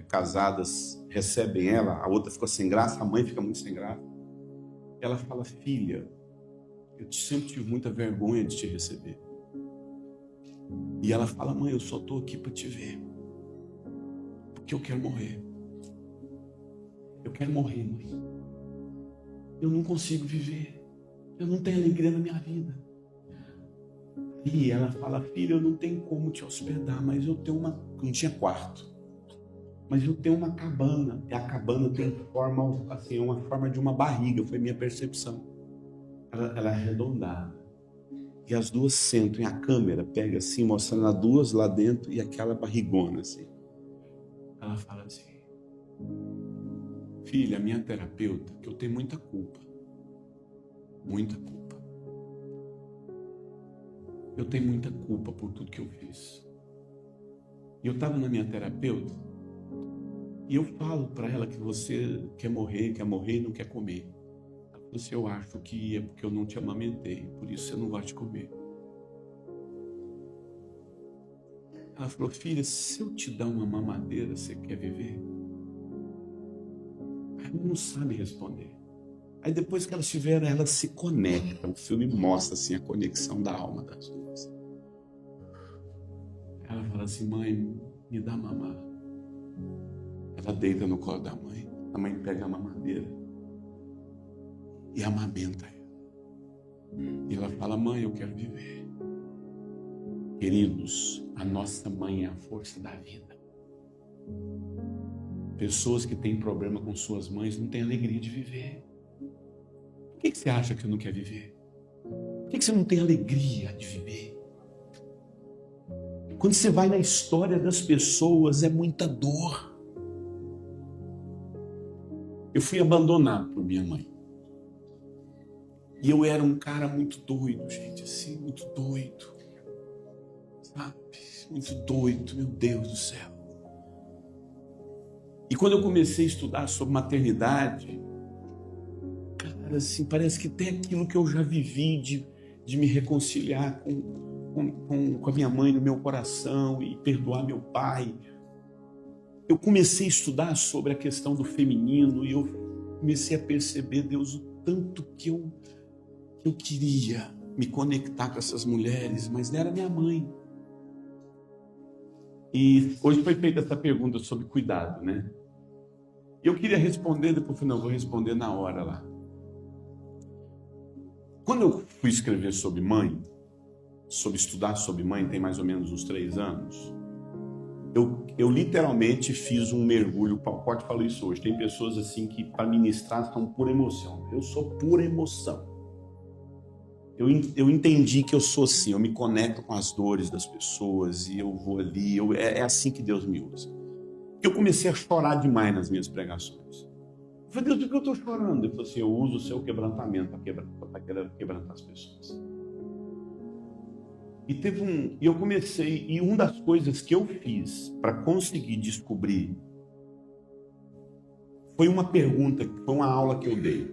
casadas recebem ela, a outra ficou sem graça, a mãe fica muito sem graça. Ela fala, filha, eu sempre tive muita vergonha de te receber. E ela fala, mãe, eu só estou aqui para te ver. Porque eu quero morrer. Eu quero morrer, mãe. Eu não consigo viver. Eu não tenho alegria na minha vida. E ela fala, filha, eu não tenho como te hospedar, mas eu tenho uma... Não tinha quarto. Mas eu tenho uma cabana. E a cabana tem forma, assim, uma forma de uma barriga. Foi minha percepção. Ela é arredondada. E as duas sentam e a câmera pega assim, mostrando as duas lá dentro e aquela barrigona assim. Ela fala assim, filha, minha terapeuta, que eu tenho muita culpa. Muita culpa. Eu tenho muita culpa por tudo que eu fiz. E eu estava na minha terapeuta e eu falo para ela que você quer morrer e não quer comer. Se eu acho que é porque eu não te amamentei, por isso você não vai te comer. Ela falou, filha, se eu te dar uma mamadeira, você quer viver? Ela não sabe responder. Aí depois que elas tiveram, elas se conectam. O filme mostra assim, a conexão da alma das duas. Ela fala assim, mãe, me dá mamar. Ela deita no colo da mãe. A mãe pega a mamadeira e amamenta ela. E ela fala, mãe, eu quero viver. Queridos, a nossa mãe é a força da vida. Pessoas que têm problema com suas mães não têm alegria de viver. Por que você acha que não quer viver? Por que você não tem alegria de viver? Quando você vai na história das pessoas, é muita dor. Eu fui abandonado por minha mãe. E eu era um cara muito doido, gente, assim, muito doido. Sabe? Muito doido, meu Deus do céu. E quando eu comecei a estudar sobre maternidade, cara, assim, parece que tem aquilo que eu já vivi de me reconciliar com a minha mãe no meu coração e perdoar meu pai. Eu comecei a estudar sobre a questão do feminino e eu comecei a perceber, Deus, o tanto que eu queria me conectar com essas mulheres, mas não era minha mãe. E hoje foi feita essa pergunta sobre cuidado, né? E eu queria responder, depois eu falei, não, vou responder na hora lá. Quando eu fui escrever sobre mãe, sobre estudar sobre mãe, tem mais ou menos uns 3 anos, eu literalmente fiz um mergulho. O Paulo falou isso hoje. Tem pessoas assim que para ministrar são pura emoção. Eu sou pura emoção. Eu entendi que eu sou assim, eu me conecto com as dores das pessoas e eu vou ali, é assim que Deus me usa. Eu comecei a chorar demais nas minhas pregações. Eu falei, Deus, do que eu estou chorando? Ele falou assim, eu uso o seu quebrantamento para quebrantar as pessoas. E eu comecei, e uma das coisas que eu fiz para conseguir descobrir foi uma pergunta, foi uma aula que eu dei.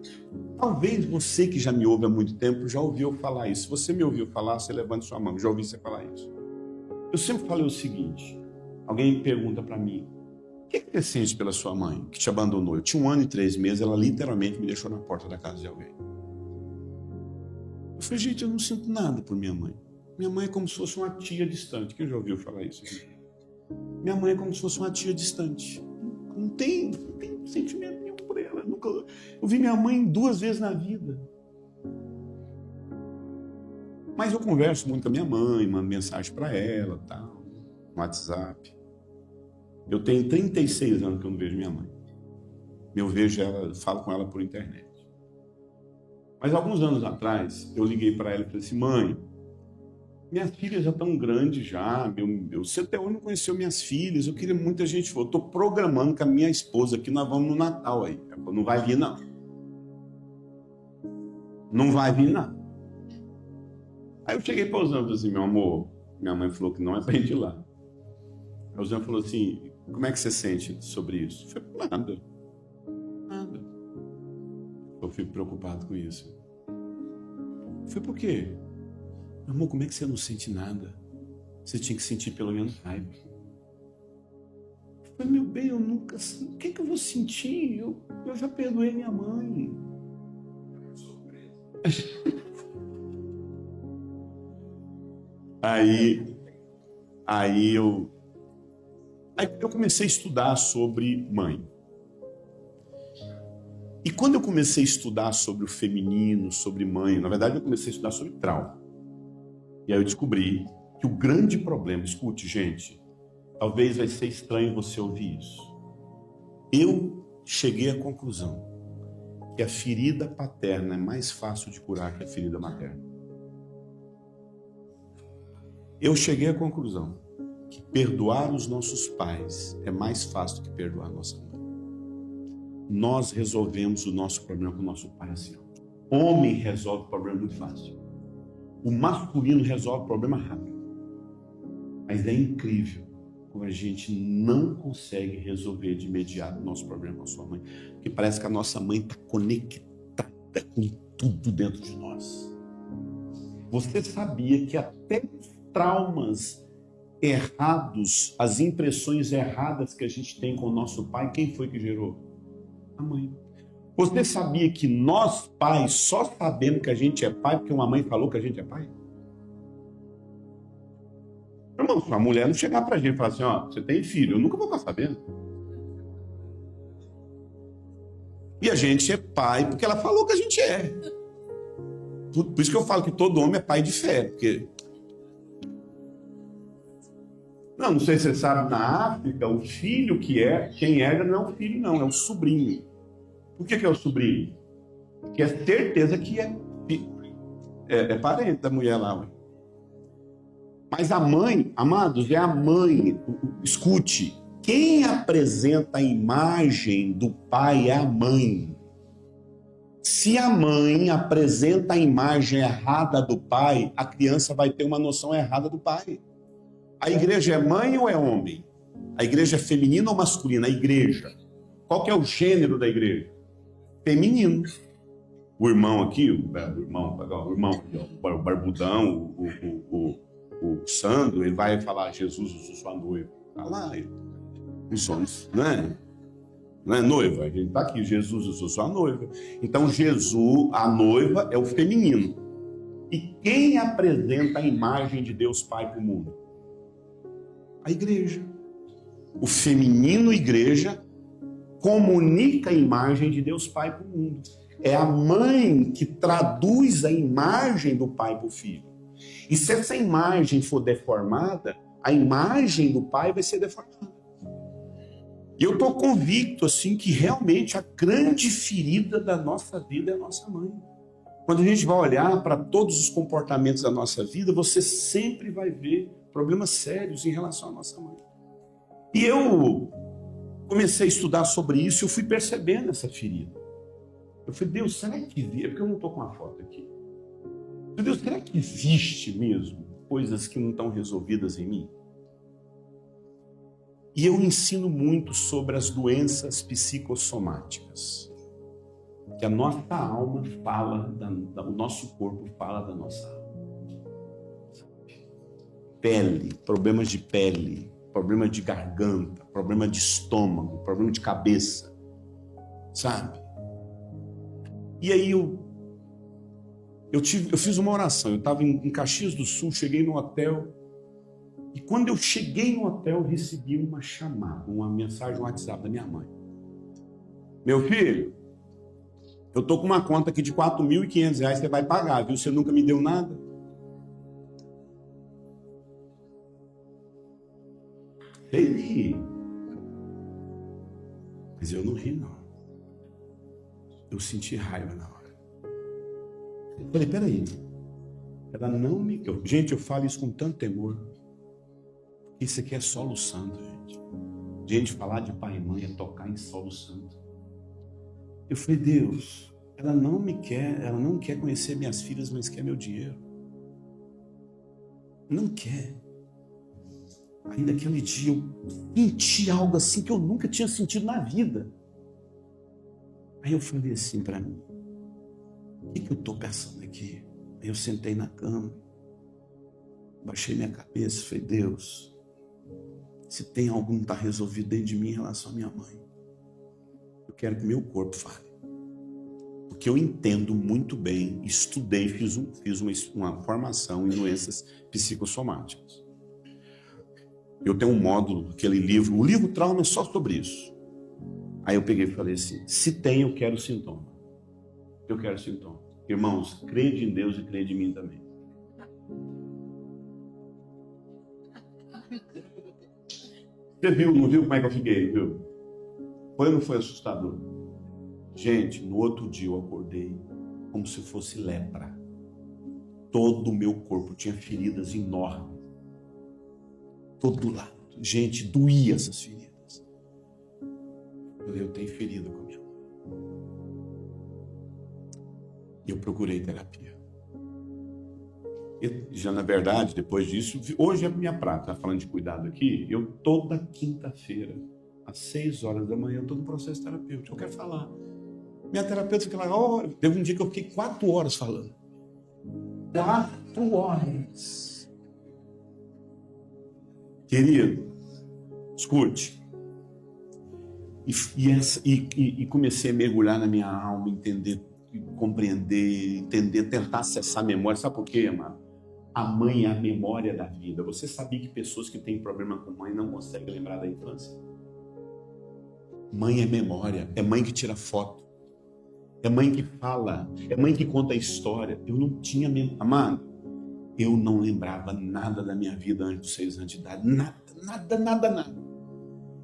Talvez você que já me ouve há muito tempo já ouviu falar isso. Se você me ouviu falar, você levante sua mão. Já ouvi você falar isso. Eu sempre falei o seguinte, alguém pergunta para mim, o que você sente pela sua mãe que te abandonou? Eu tinha 1 ano e 3 meses, ela literalmente me deixou na porta da casa de alguém. Eu falei, gente, eu não sinto nada por minha mãe. Minha mãe é como se fosse uma tia distante. Quem já ouviu falar isso aqui? Minha mãe é como se fosse uma tia distante. Não tem sentimento nenhum por ela. Eu vi minha mãe 2 vezes na vida. Mas eu converso muito com a minha mãe, mando mensagem para ela, tal, no WhatsApp. Eu tenho 36 anos que eu não vejo minha mãe. Eu vejo ela, falo com ela por internet. Mas alguns anos atrás, eu liguei para ela e falei assim, mãe, minhas filhas já estão grandes já, você até hoje não conheceu minhas filhas, eu queria muita gente. Eu estou programando com a minha esposa aqui, nós vamos no Natal aí. Não vai vir, não. Não vai vir, não. Aí eu cheguei para o Zan e falei assim, meu amor, minha mãe falou que não é para ir de lá. Aí o Zan falou assim, como é que você sente sobre isso? Eu falei, nada. Eu fico preocupado com isso. Eu falei, por quê? Meu amor, como é que você não sente nada? Você tinha que sentir pelo menos raiva. Eu falei, meu bem, eu nunca... O que eu vou sentir? Eu já perdoei minha mãe. Aí eu comecei a estudar sobre mãe. E quando eu comecei a estudar sobre o feminino, sobre mãe, na verdade eu comecei a estudar sobre trauma. E aí eu descobri que o grande problema, escute gente, talvez vai ser estranho você ouvir isso. Eu cheguei à conclusão que a ferida paterna é mais fácil de curar que a ferida materna. Eu cheguei à conclusão que perdoar os nossos pais é mais fácil do que perdoar a nossa mãe. Nós resolvemos o nosso problema com o nosso pai assim. Homem resolve o problema muito fácil. O masculino resolve o problema rápido. Mas é incrível como a gente não consegue resolver de imediato o nosso problema com a sua mãe. Porque parece que a nossa mãe está conectada com tudo dentro de nós. Você sabia que até os traumas errados, as impressões erradas que a gente tem com o nosso pai, quem foi que gerou? A mãe. Você sabia que nós pais só sabemos que a gente é pai porque uma mãe falou que a gente é pai? Irmão, se uma mulher não chegar pra gente e falar assim, ó, você tem filho, eu nunca vou estar sabendo. E a gente é pai porque ela falou que a gente é. Por isso que eu falo que todo homem é pai de fé, porque... Não sei se você sabe, na África, o filho quem herda não é o filho não, é o sobrinho. Por que é o sobrinho? Porque é certeza que é parente da mulher lá. Ué. Mas a mãe, amados, é a mãe. Escute, quem apresenta a imagem do pai é a mãe. Se a mãe apresenta a imagem errada do pai, a criança vai ter uma noção errada do pai. A igreja é mãe ou é homem? A igreja é feminina ou masculina? A igreja. Qual que é o gênero da igreja? Feminino. O irmão aqui, o barbudão, o Sandro, ele vai falar, Jesus, eu sou sua noiva. Tá lá, os homens, não é noiva, a gente está aqui, Jesus, eu sou sua noiva. Então, Jesus, a noiva, é o feminino. E quem apresenta a imagem de Deus Pai para o mundo? A igreja. O feminino igreja comunica a imagem de Deus Pai para o mundo. É a mãe que traduz a imagem do pai para o filho. E se essa imagem for deformada, a imagem do pai vai ser deformada. E eu estou convicto assim que realmente a grande ferida da nossa vida é a nossa mãe. Quando a gente vai olhar para todos os comportamentos da nossa vida, você sempre vai ver problemas sérios em relação à nossa mãe. E eu comecei a estudar sobre isso e eu fui percebendo essa ferida. Eu falei, Deus, será que existe? É porque eu não estou com a foto aqui. Deus, será que existe mesmo coisas que não estão resolvidas em mim? E eu ensino muito sobre as doenças psicossomáticas. Que a nossa alma fala, o nosso corpo fala da nossa alma. Pele, problemas de pele, problema de garganta, problema de estômago, problema de cabeça, sabe? E aí eu fiz uma oração, eu estava em Caxias do Sul, cheguei no hotel, e quando eu cheguei no hotel, eu recebi uma chamada, uma mensagem no WhatsApp da minha mãe. Meu filho, eu tô com uma conta aqui de R$4.500, você vai pagar, viu? Você nunca me deu nada. Ele ri. Mas eu não ri, não. Eu senti raiva na hora. Eu falei, peraí. Ela não me... Gente, eu falo isso com tanto temor. Isso aqui é solo santo, gente. Gente, falar de pai e mãe é tocar em solo santo. Eu falei, Deus, ela não quer conhecer minhas filhas, mas quer meu dinheiro. Não quer. Aí naquele dia eu senti algo assim que eu nunca tinha sentido na vida. Aí eu falei assim para mim, o que eu estou pensando aqui? Aí eu sentei na cama, baixei minha cabeça e falei, Deus, se tem algo que não está resolvido dentro de mim em relação à minha mãe, eu quero que meu corpo fale. Porque eu entendo muito bem, estudei, fiz uma formação em doenças psicossomáticas. Eu tenho um módulo, aquele livro, o livro Trauma é só sobre isso. Aí eu peguei e falei assim, se tem, eu quero sintoma. Eu quero sintoma. Irmãos, crede em Deus e crede em mim também. Você viu, não viu como é que eu fiquei, viu? Foi ou não foi assustador? Gente, no outro dia eu acordei como se fosse lepra. Todo o meu corpo tinha feridas enormes. Todo lado. Gente, doía essas feridas. Eu tenho ferida com a minha mãe. E eu procurei terapia. E já na verdade, depois disso, hoje é minha prática, falando de cuidado aqui, eu toda quinta-feira, às 6 horas da manhã, eu estou no processo terapêutico. Eu quero falar. Minha terapeuta fica lá, teve um dia que eu fiquei 4 horas falando. 4 horas. Querido, escute. E comecei a mergulhar na minha alma, entender, compreender, tentar acessar a memória. Sabe por quê, amado? A mãe é a memória da vida. Você sabia que pessoas que têm problema com mãe não conseguem lembrar da infância? Mãe é memória, é mãe que tira foto, é mãe que fala, é mãe que conta a história. Eu não tinha memória. Amado, eu não lembrava nada da minha vida antes dos 6 anos de idade. Nada.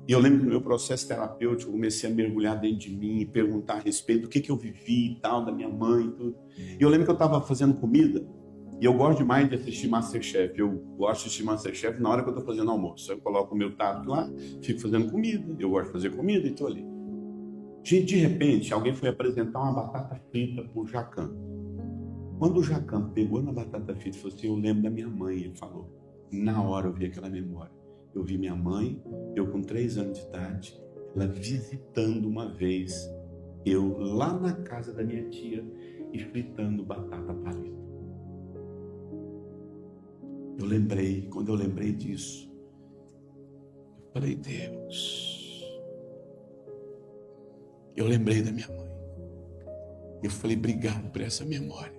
E eu lembro que no meu processo terapêutico eu comecei a mergulhar dentro de mim e perguntar a respeito do que eu vivi e tal, da minha mãe e tudo. E eu lembro que eu estava fazendo comida e eu gosto demais de assistir Masterchef. Eu gosto de assistir Masterchef na hora que eu estou fazendo almoço. Eu coloco o meu tablet lá, fico fazendo comida. Eu gosto de fazer comida e estou ali. Gente, de repente, alguém foi apresentar uma batata frita para o Jacan. Quando o Jacan pegou na batata frita e falou assim, eu lembro da minha mãe, ele falou. Na hora eu vi aquela memória. Eu vi minha mãe, eu com 3 anos de idade, ela visitando uma vez, eu lá na casa da minha tia e fritando batata paleta. quando eu lembrei disso, eu falei, Deus, eu lembrei da minha mãe. Eu falei, obrigado por essa memória.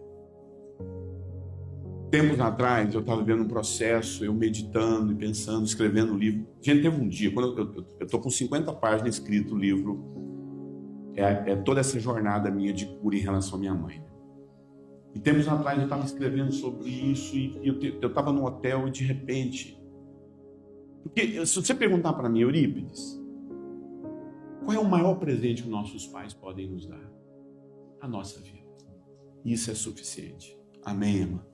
Tempos atrás, eu estava vendo um processo, eu meditando e pensando, escrevendo um livro. Gente, teve um dia, quando eu estou com 50 páginas escrito o livro, é toda essa jornada minha de cura em relação à minha mãe. E tempos atrás eu estava escrevendo sobre isso e eu estava no hotel e de repente... Porque se você perguntar para mim, Eurípides, qual é o maior presente que nossos pais podem nos dar? A nossa vida. Isso é suficiente. Amém, irmã?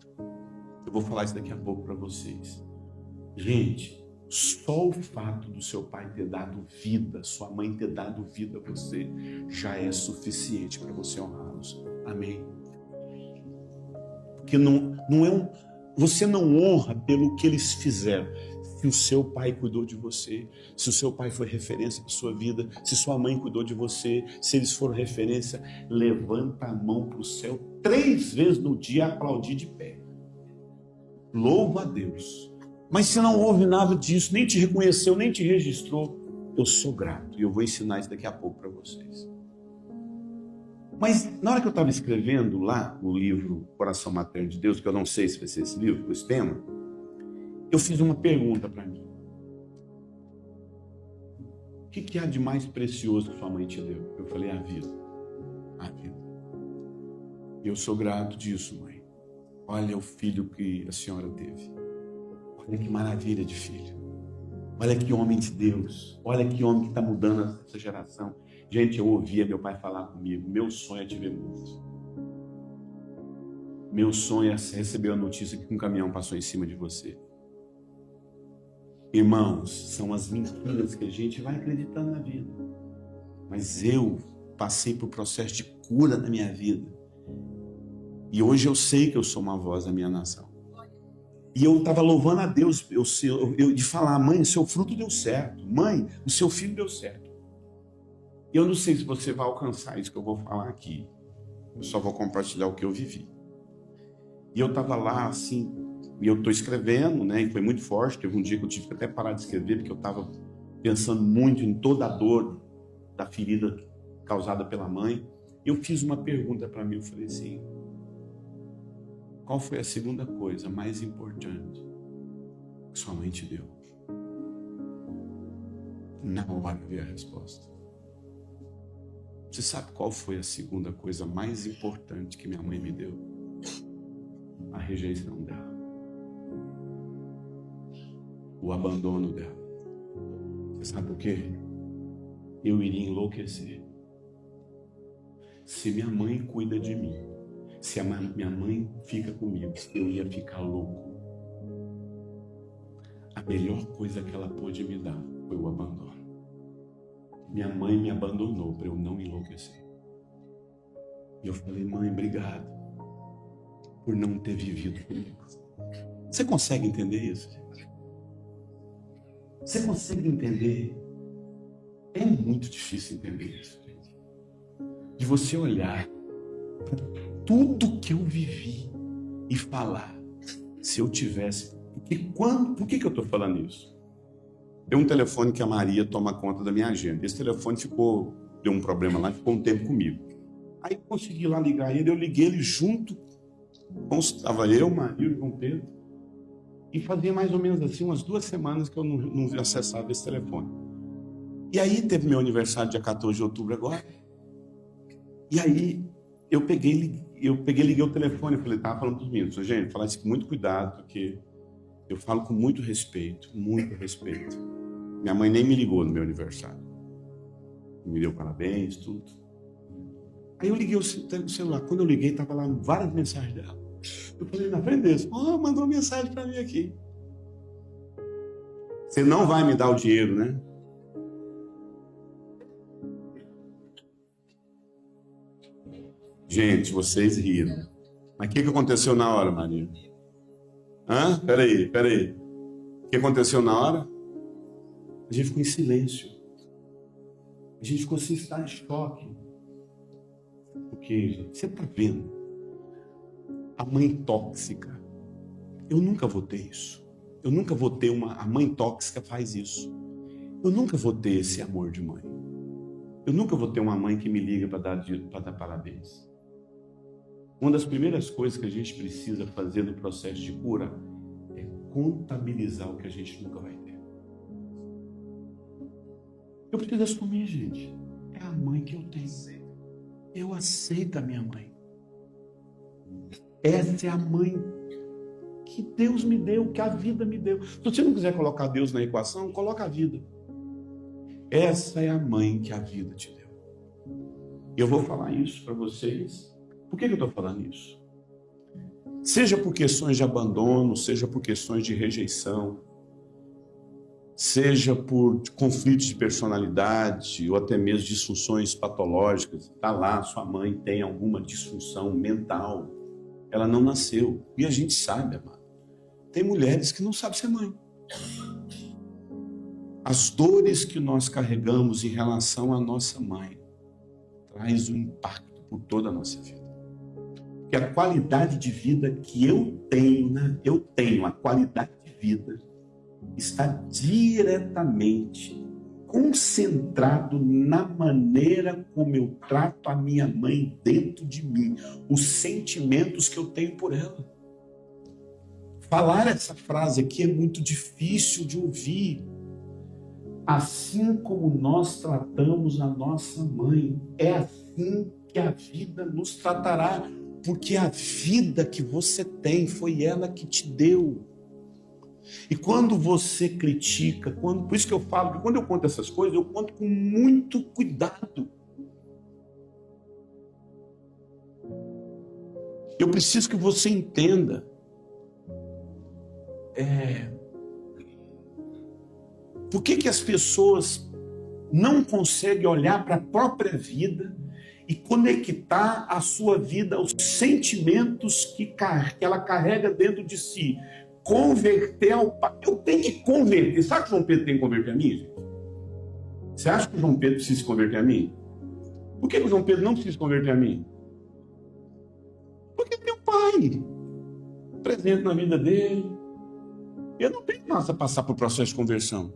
Eu vou falar isso daqui a pouco para vocês. Gente, só o fato do seu pai ter dado vida, sua mãe ter dado vida a você, já é suficiente para você honrá-los. Amém? Porque você não honra pelo que eles fizeram. Se o seu pai cuidou de você, se o seu pai foi referência para sua vida, se sua mãe cuidou de você, se eles foram referência, levanta a mão para o céu 3 vezes no dia e aplaudir de pé. Louvo a Deus. Mas se não houve nada disso, nem te reconheceu, nem te registrou, eu sou grato. E eu vou ensinar isso daqui a pouco para vocês. Mas na hora que eu estava escrevendo lá o livro Coração Materno de Deus, que eu não sei se vai ser esse livro, esse tema, eu fiz uma pergunta para mim. O que há de mais precioso que sua mãe te deu? Eu falei, a vida. A vida. E eu sou grato disso, mãe. Olha o filho que a senhora teve. Olha que maravilha de filho. Olha que homem de Deus. Olha que homem que está mudando essa geração. Gente, eu ouvia meu pai falar comigo. Meu sonho é te ver muito. Meu sonho é receber a notícia que um caminhão passou em cima de você. Irmãos, são as mentiras que a gente vai acreditando na vida. Mas eu passei por processo de cura na minha vida. E hoje eu sei que eu sou uma voz da minha nação. E eu estava louvando a Deus de falar, mãe, o seu fruto deu certo. Mãe, o seu filho deu certo. Eu não sei se você vai alcançar isso que eu vou falar aqui. Eu só vou compartilhar o que eu vivi. E eu estava lá assim, e eu estou escrevendo, né? E foi muito forte. Teve um dia que eu tive que até parar de escrever, porque eu estava pensando muito em toda a dor da ferida causada pela mãe. Eu fiz uma pergunta para mim, eu falei assim, qual foi a segunda coisa mais importante que sua mãe te deu? Na hora veio a resposta. Você sabe qual foi a segunda coisa mais importante que minha mãe me deu? A rejeição dela. O abandono dela. Você sabe por quê? Eu iria enlouquecer. Se minha mãe cuida de mim, se a minha mãe fica comigo, eu ia ficar louco. A melhor coisa que ela pôde me dar foi o abandono. Minha mãe me abandonou para eu não enlouquecer. E eu falei, mãe, obrigado por não ter vivido comigo. Você consegue entender isso, gente? Você consegue entender? É muito difícil entender isso, gente. De você olhar para tudo que eu vivi e falar, se eu tivesse... Por que eu estou falando isso? Deu um telefone que a Maria toma conta da minha agenda. Esse telefone deu um problema lá, ficou um tempo comigo. Aí eu consegui lá ligar ele, eu liguei ele junto, estava eu, Maria e João Pedro, e fazia mais ou menos assim umas 2 semanas que eu não acessava esse telefone. E aí teve meu aniversário dia 14 de outubro agora, e aí eu peguei liguei o telefone, eu falei, tava falando dos meninos, gente, falar isso com muito cuidado, porque eu falo com muito respeito. Minha mãe nem me ligou no meu aniversário. Me deu parabéns, tudo. Aí eu liguei o celular. Quando eu liguei, tava lá várias mensagens dela. Eu falei na frente deles, mandou uma mensagem para mim aqui. Você não vai me dar o dinheiro, né? Gente, vocês riram. Mas o que aconteceu na hora, Maria? Peraí. O que aconteceu na hora? A gente ficou em silêncio. A gente ficou sem estar em choque. Porque, gente, você está vendo? A mãe tóxica Eu nunca vou ter isso. Eu nunca vou ter a mãe tóxica faz isso. Eu nunca vou ter esse amor de mãe. Eu nunca vou ter uma mãe que me liga para dar parabéns. Uma das primeiras coisas que a gente precisa fazer no processo de cura é contabilizar o que a gente nunca vai ter. Eu preciso assumir, gente. É a mãe que eu tenho. Eu aceito a minha mãe. Essa é a mãe que Deus me deu, que a vida me deu. Se você não quiser colocar Deus na equação, coloca a vida. Essa é a mãe que a vida te deu. Eu vou falar isso para vocês. Por que eu estou falando isso? Seja por questões de abandono, seja por questões de rejeição, seja por conflitos de personalidade ou até mesmo disfunções patológicas. Está lá, sua mãe tem alguma disfunção mental. Ela não nasceu. E a gente sabe, amado. Tem mulheres que não sabem ser mãe. As dores que nós carregamos em relação à nossa mãe traz um impacto por toda a nossa vida. Porque a qualidade de vida que eu tenho, a qualidade de vida está diretamente concentrado na maneira como eu trato a minha mãe dentro de mim, os sentimentos que eu tenho por ela. Falar essa frase aqui é muito difícil de ouvir. Assim como nós tratamos a nossa mãe, é assim que a vida nos tratará, porque a vida que você tem foi ela que te deu. E quando você critica, por isso que eu falo que quando eu conto essas coisas, eu conto com muito cuidado. Eu preciso que você entenda. Por que as pessoas não conseguem olhar para a própria vida e conectar a sua vida aos sentimentos que ela carrega dentro de si? Converter ao Pai. Eu tenho que converter. Sabe que o João Pedro tem que converter a mim, gente? Você acha que o João Pedro precisa se converter a mim? Por que o João Pedro não precisa se converter a mim? Porque tem um Pai presente na vida dele. Eu não tenho mais a passar por processo de conversão.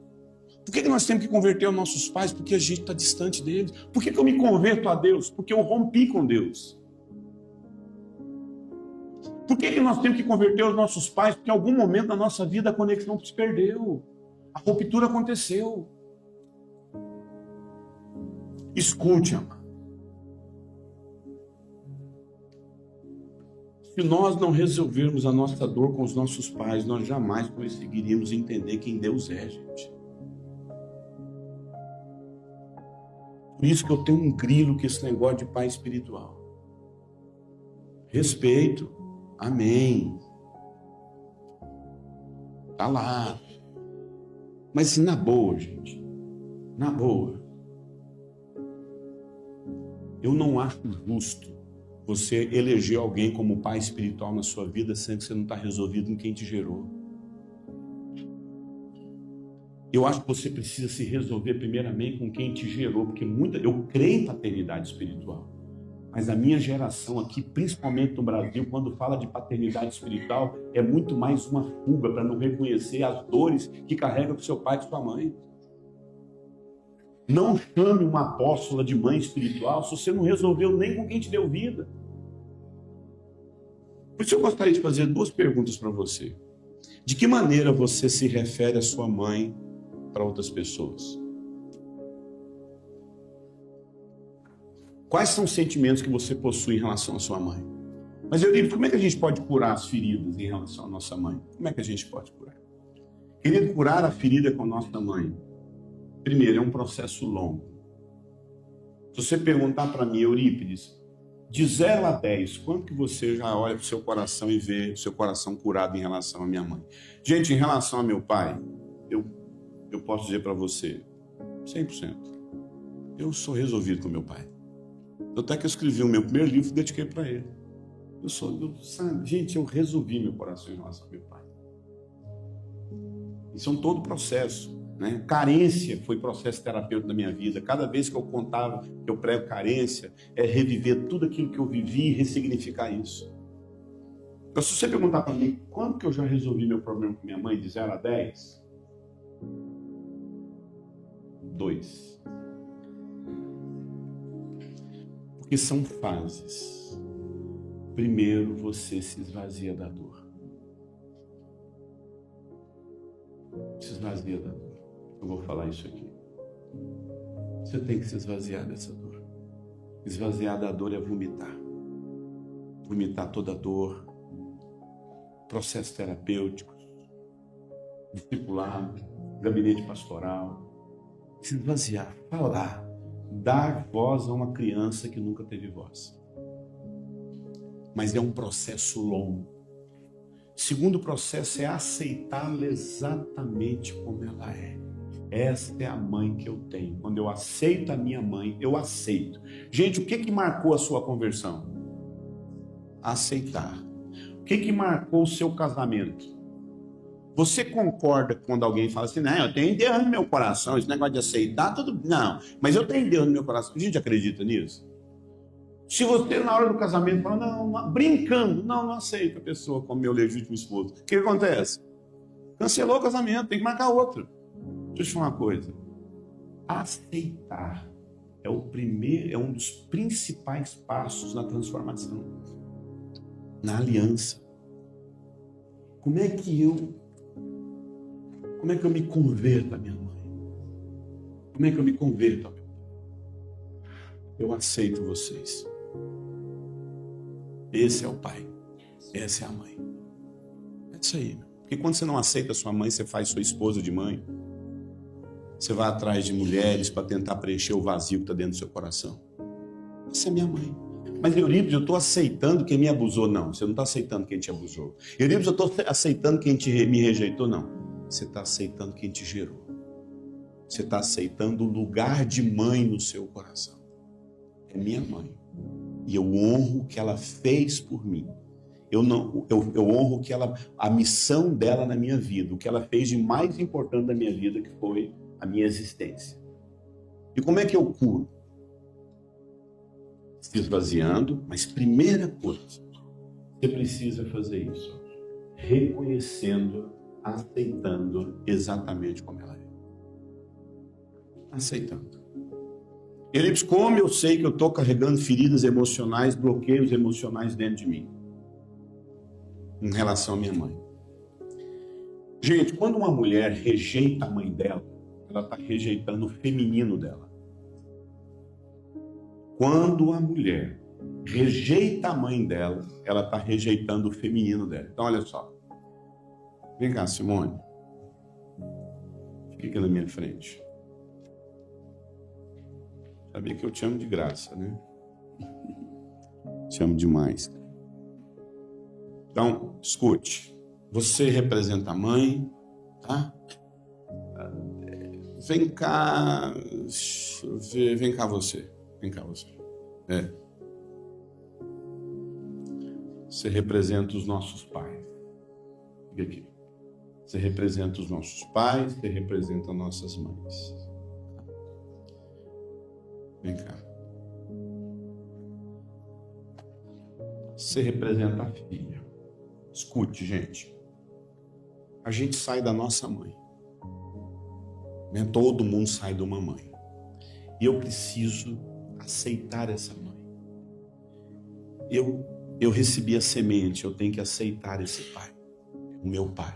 Por que nós temos que converter os nossos pais? Porque a gente está distante deles. Por que eu me converto a Deus? Porque eu rompi com Deus. Por que nós temos que converter os nossos pais? Porque em algum momento da nossa vida a conexão se perdeu. A ruptura aconteceu. Escute, amado. Se nós não resolvermos a nossa dor com os nossos pais, nós jamais conseguiríamos entender quem Deus é, gente. Por isso que eu tenho um grilo com esse negócio de pai espiritual. Respeito. Amém. Tá lá. Mas na boa, gente. Na boa. Eu não acho justo você eleger alguém como pai espiritual na sua vida, sendo que você não está resolvido em quem te gerou. Eu acho que você precisa se resolver primeiramente com quem te gerou, porque eu creio em paternidade espiritual. Mas a minha geração aqui, principalmente no Brasil, quando fala de paternidade espiritual, é muito mais uma fuga para não reconhecer as dores que carrega do seu pai e de sua mãe. Não chame uma apóstola de mãe espiritual se você não resolveu nem com quem te deu vida. Por isso eu gostaria de fazer 2 perguntas para você. De que maneira você se refere à sua mãe para outras pessoas? Quais são os sentimentos que você possui em relação à sua mãe? Mas eu digo, como é que a gente pode curar as feridas em relação à nossa mãe? Como é que a gente pode curar? Querido, curar a ferida com a nossa mãe, primeiro, é um processo longo. Se você perguntar para mim, Eurípides, de 0 a 10, quanto que você já olha para o seu coração e vê o seu coração curado em relação à minha mãe? Gente, em relação ao meu pai, eu posso dizer para você, 100%. Eu sou resolvido com meu pai. Até que eu escrevi o meu primeiro livro e dediquei para ele. Gente, eu resolvi meu coração em relação ao meu pai. Isso é todo processo. Né? Carência foi processo terapêutico da minha vida. Cada vez que eu contava que eu prego carência, é reviver tudo aquilo que eu vivi e ressignificar isso. Então, se você perguntar para mim, quando que eu já resolvi meu problema com minha mãe, de 0 a 10? 2. Porque são fases. Primeiro você se esvazia da dor. Se esvazia da dor. Eu vou falar isso aqui. Você tem que se esvaziar dessa dor. Esvaziar da dor é vomitar. Vomitar toda a dor. Processos terapêuticos. Discipulado. Gabinete pastoral. Se esvaziar. Falar. Dar voz a uma criança que nunca teve voz. Mas é um processo longo. Segundo processo é aceitá-la exatamente como ela é. Esta é a mãe que eu tenho. Quando eu aceito a minha mãe, eu aceito. Gente, o que marcou a sua conversão? Aceitar. O que marcou o seu casamento? Você concorda quando alguém fala assim, não, eu tenho Deus no meu coração, esse negócio de aceitar, tudo. Não, mas eu tenho Deus no meu coração. A gente acredita nisso? Se você, na hora do casamento, fala, não, brincando, não aceito a pessoa como meu legítimo esposo. O que acontece? Cancelou o casamento, tem que marcar outro. Deixa eu te falar uma coisa. Aceitar é um dos principais passos na transformação, na aliança. Como é que eu me converto à minha mãe? Como é que eu me converto ao meu pai? Eu aceito vocês. Esse é o pai. Essa é a mãe. É isso aí. Porque quando você não aceita a sua mãe, você faz sua esposa de mãe. Você vai atrás de mulheres para tentar preencher o vazio que está dentro do seu coração. Essa é minha mãe. Mas, Eurípides, eu estou aceitando quem me abusou. Não, você não está aceitando quem te abusou. Eurípides, eu estou aceitando quem me rejeitou. Não, você está aceitando quem te gerou. Você está aceitando o lugar de mãe no seu coração. É minha mãe. E eu honro o que ela fez por mim. Eu honro que a missão dela na minha vida, o que ela fez de mais importante na minha vida, que foi a minha existência. E como é que eu curo? Se esvaziando, mas primeira coisa, você precisa fazer isso, reconhecendo, aceitando exatamente como ela é. Aceitando. Ele diz, como eu sei que eu estou carregando feridas emocionais, bloqueios emocionais dentro de mim, em relação à minha mãe. Gente, quando uma mulher rejeita a mãe dela, ela está rejeitando o feminino dela. Quando a mulher rejeita a mãe dela, ela está rejeitando o feminino dela. Então, olha só. Vem cá, Simone. Fica aqui na minha frente. Sabia que eu te amo de graça, né? Te amo demais. Então, escute. Você representa a mãe, tá? Vem cá. Vem cá você. Vem cá você. Você representa os nossos pais. Fica aqui. Você representa os nossos pais, você representa nossas mães. Vem cá. Você representa a filha. Escute, gente. A gente sai da nossa mãe. Né? Todo mundo sai de uma mãe. E eu preciso aceitar essa mãe. Eu recebi a semente, eu tenho que aceitar esse pai. O meu pai.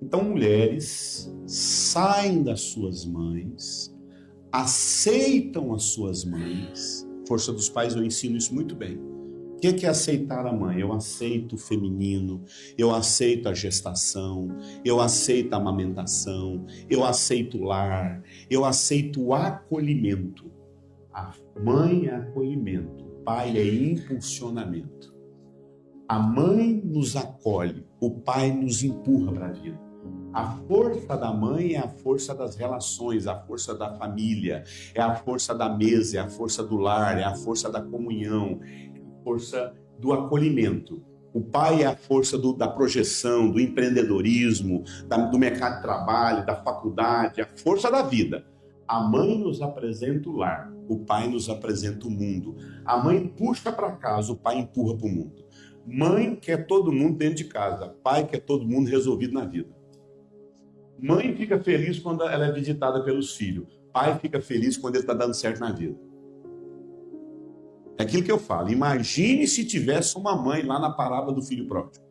Então, mulheres saem das suas mães, aceitam as suas mães. Força dos Pais, eu ensino isso muito bem. O que é aceitar a mãe? Eu aceito o feminino, eu aceito a gestação, eu aceito a amamentação, eu aceito o lar, eu aceito o acolhimento. A mãe é acolhimento, o pai é impulsionamento. A mãe nos acolhe, o pai nos empurra para a vida. A força da mãe é a força das relações, a força da família, é a força da mesa, é a força do lar, é a força da comunhão, é a força do acolhimento. O pai é a força da projeção, do empreendedorismo, do mercado de trabalho, da faculdade, a força da vida. A mãe nos apresenta o lar, o pai nos apresenta o mundo. A mãe puxa para casa, o pai empurra para o mundo. Mãe quer todo mundo dentro de casa, pai quer todo mundo resolvido na vida. Mãe fica feliz quando ela é visitada pelos filhos, pai fica feliz quando ele está dando certo na vida. É aquilo que eu falo, imagine se tivesse uma mãe lá na parábola do filho pródigo.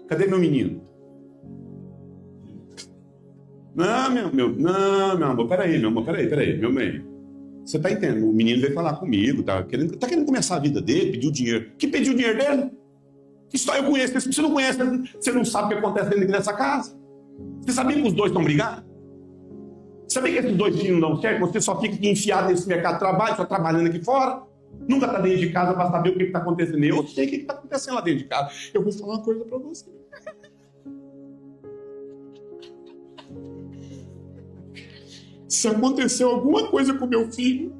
Cadê meu menino? Não, meu amor, peraí, meu bem. Você tá entendendo? O menino veio falar comigo, tá querendo começar a vida dele, pediu dinheiro. Que pediu o dinheiro dele? Que história eu conheço? Você não conhece, você não sabe o que acontece dentro dessa casa. Você sabia que os dois estão brigando? Sabia que esses dois filhos não dão certo? Você só fica aqui enfiado nesse mercado de trabalho, só trabalhando aqui fora. Nunca está dentro de casa para saber o que está acontecendo. Eu sei o que está acontecendo lá dentro de casa. Eu vou falar uma coisa para você. Se aconteceu alguma coisa com meu filho,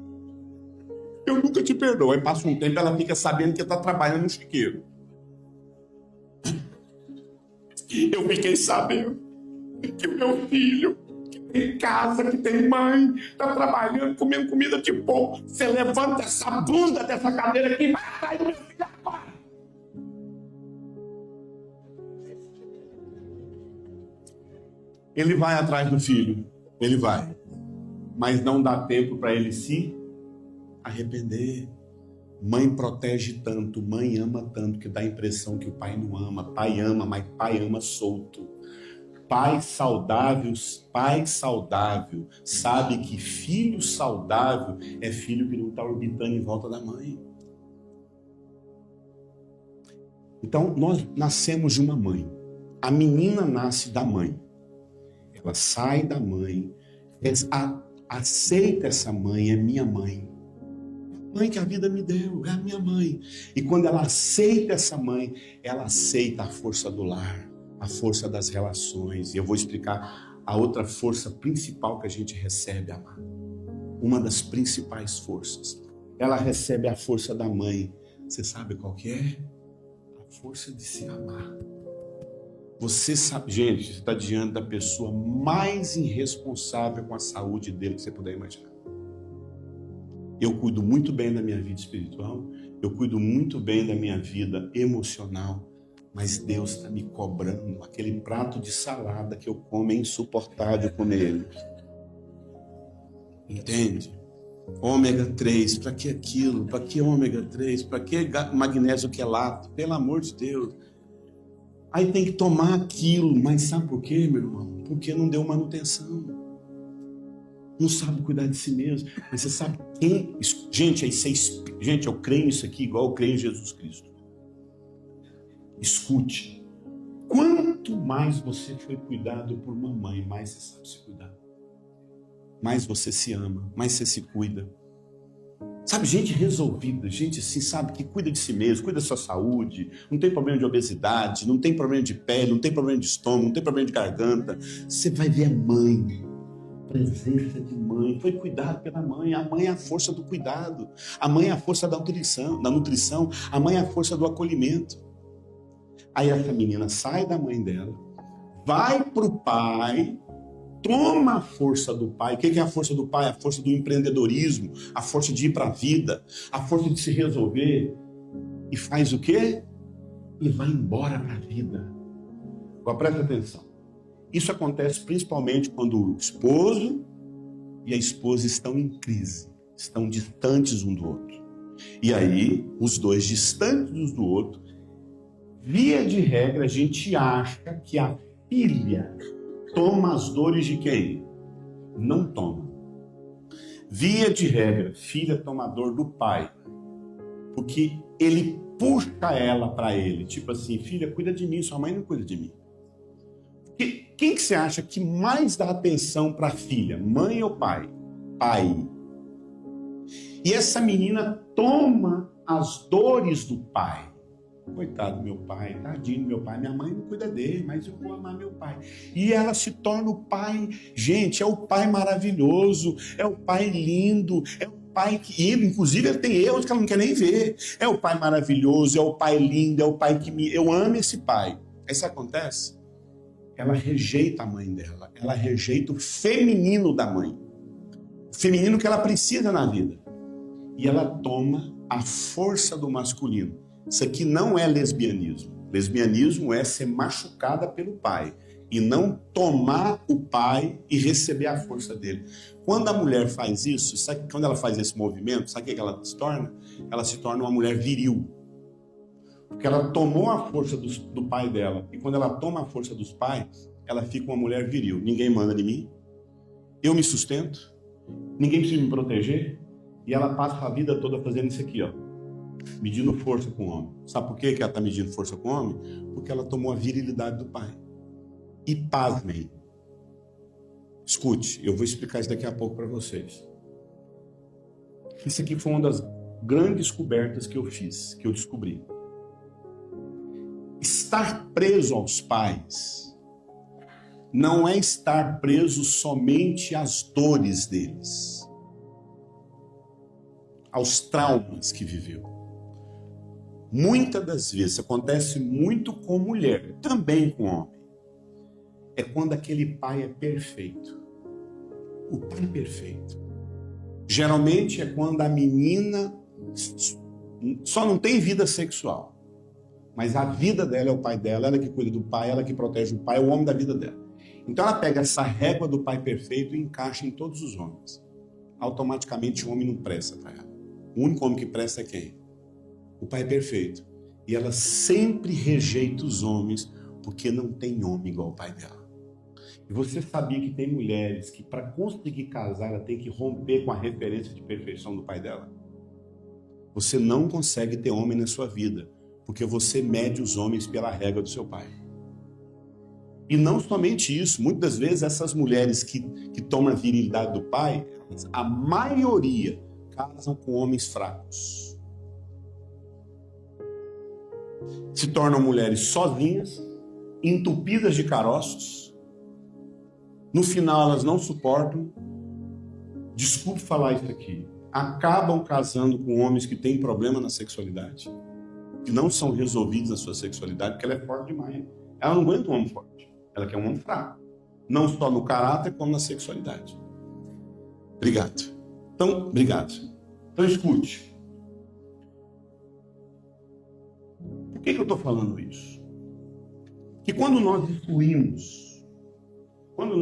eu nunca te perdoo. Aí passa um tempo, ela fica sabendo que está trabalhando no chiqueiro. Eu fiquei sabendo que o meu filho, que tem casa, que tem mãe, está trabalhando, comendo comida de porco. Você levanta essa bunda dessa cadeira aqui e vai atrás do meu filho agora. Ele vai atrás do filho, ele vai. Mas não dá tempo para ele se arrepender. Mãe protege tanto, mãe ama tanto, que dá a impressão que o pai não ama. Pai ama, mas pai ama solto. Pai saudável sabe que filho saudável é filho que não está orbitando em volta da mãe. Então, nós nascemos de uma mãe. A menina nasce da mãe. Ela sai da mãe, aceita essa mãe, é minha mãe. A mãe que a vida me deu, é a minha mãe. E quando ela aceita essa mãe, ela aceita a força do lar, a força das relações. E eu vou explicar a outra força principal que a gente recebe, amado. Uma das principais forças. Ela recebe a força da mãe. Você sabe qual que é? A força de se amar. Você sabe, gente, você está diante da pessoa mais irresponsável com a saúde dele que você puder imaginar. Eu cuido muito bem da minha vida espiritual, eu cuido muito bem da minha vida emocional, mas Deus está me cobrando. Aquele prato de salada que eu como é insuportável comer ele. Entende? Ômega 3, para que aquilo? Para que ômega 3? Para que magnésio quelato? Pelo amor de Deus. Aí tem que tomar aquilo, mas sabe por quê, meu irmão? Porque não deu manutenção. Não sabe cuidar de si mesmo. Mas você sabe quem... Gente, eu creio nisso aqui igual eu creio em Jesus Cristo. Escute. Quanto mais você foi cuidado por uma mãe, mais você sabe se cuidar. Mais você se ama, mais você se cuida. Sabe, gente resolvida, gente assim, sabe, que cuida de si mesmo, cuida da sua saúde, não tem problema de obesidade, não tem problema de pele, não tem problema de estômago, não tem problema de garganta. Você vai ver a mãe, presença de mãe, foi cuidado pela mãe. A mãe é a força do cuidado, a mãe é a força da nutrição, a mãe é a força do acolhimento. Aí essa menina sai da mãe dela, vai pro pai, toma a força do pai. O que é a força do pai? A força do empreendedorismo, a força de ir para a vida, a força de se resolver. E faz o quê? E vai embora para a vida. Agora presta atenção. Isso acontece principalmente quando o esposo e a esposa estão em crise, estão distantes um do outro. E aí, os dois distantes um do outro, via de regra, a gente acha que a filha toma as dores de quem? Não toma. Via de regra, filha toma a dor do pai. Porque ele puxa ela para ele. Tipo assim, filha, cuida de mim, sua mãe não cuida de mim. Quem que você acha que mais dá atenção para a filha? Mãe ou pai? Pai. E essa menina toma as dores do pai. Coitado do meu pai, tadinho do meu pai, minha mãe não cuida dele, mas eu vou amar meu pai. E ela se torna o pai, gente, é o pai maravilhoso, é o pai lindo, é o pai que, inclusive ele tem erros que ela não quer nem ver. É o pai maravilhoso, é o pai lindo, é o pai que eu amo esse pai. Aí isso acontece? Ela rejeita a mãe dela, ela rejeita o feminino da mãe, o feminino que ela precisa na vida. E ela toma a força do masculino. Isso aqui não é lesbianismo. Lesbianismo é ser machucada pelo pai e não tomar o pai e receber a força dele. Quando a mulher faz isso, sabe, quando ela faz esse movimento, sabe o que ela se torna? Ela se torna uma mulher viril. Porque ela tomou a força do pai dela. E quando ela toma a força dos pais, ela fica uma mulher viril. Ninguém manda em mim. Eu me sustento. Ninguém precisa me proteger. E ela passa a vida toda fazendo isso aqui, ó. Medindo força com o homem. Sabe por que ela está medindo força com o homem? Porque ela tomou a virilidade do pai. E pasmem. Escute, eu vou explicar isso daqui a pouco para vocês. Isso aqui foi uma das grandes descobertas que eu fiz, que eu descobri. Estar preso aos pais não é estar preso somente às dores deles, aos traumas que viveu. Muitas das vezes, acontece muito com mulher, também com homem, é quando aquele pai é perfeito. O pai perfeito. Geralmente é quando a menina só não tem vida sexual, mas a vida dela é o pai dela, ela que cuida do pai, ela que protege o pai, é o homem da vida dela. Então ela pega essa régua do pai perfeito e encaixa em todos os homens. Automaticamente o homem não presta para ela. O único homem que presta é quem? O pai perfeito. E ela sempre rejeita os homens porque não tem homem igual o pai dela. E você sabia que tem mulheres que para conseguir casar ela tem que romper com a referência de perfeição do pai dela? Você não consegue ter homem na sua vida porque você mede os homens pela régua do seu pai. E não somente isso, muitas vezes essas mulheres que tomam a virilidade do pai, a maioria casam com homens fracos. Se tornam mulheres sozinhas, entupidas de caroços. No final elas não suportam. Desculpe falar isso aqui. Acabam casando com homens que têm problema na sexualidade, que não são resolvidos na sua sexualidade, porque ela é forte demais. Ela não aguenta um homem forte. Ela quer um homem fraco. Não só no caráter, como na sexualidade. Obrigado. Então, obrigado. Então, escute. Por que eu estou falando isso? Que quando nós excluímos, quando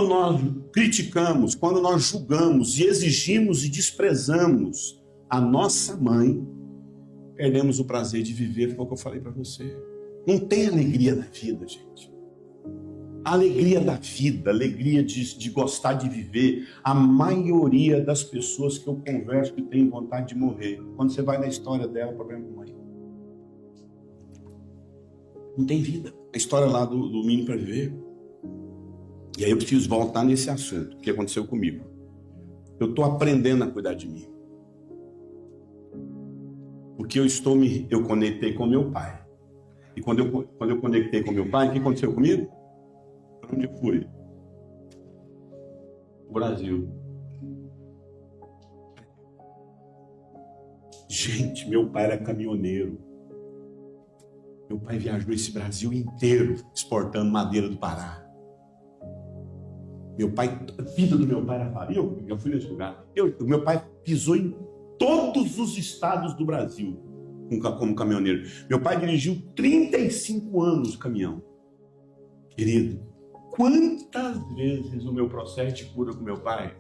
nós criticamos, quando nós julgamos e exigimos e desprezamos a nossa mãe, perdemos o prazer de viver, foi o que eu falei para você. Não tem alegria na vida, gente. A alegria da vida, a alegria de gostar de viver. A maioria das pessoas que eu converso que tem vontade de morrer, quando você vai na história dela, problema com mãe. Não tem vida. A história lá do menino para viver. E aí eu preciso voltar nesse assunto, que aconteceu comigo. Eu estou aprendendo a cuidar de mim. Porque eu conectei com meu pai. E quando eu conectei com meu pai, o que aconteceu comigo? Para onde eu fui? O Brasil. Gente, meu pai era caminhoneiro. Meu pai viajou esse Brasil inteiro exportando madeira do Pará. A vida do meu pai era faria. Eu fui nesse lugar. Meu pai pisou em todos os estados do Brasil como caminhoneiro. Meu pai dirigiu 35 anos o caminhão. Querido, quantas vezes no meu processo de cura com meu pai,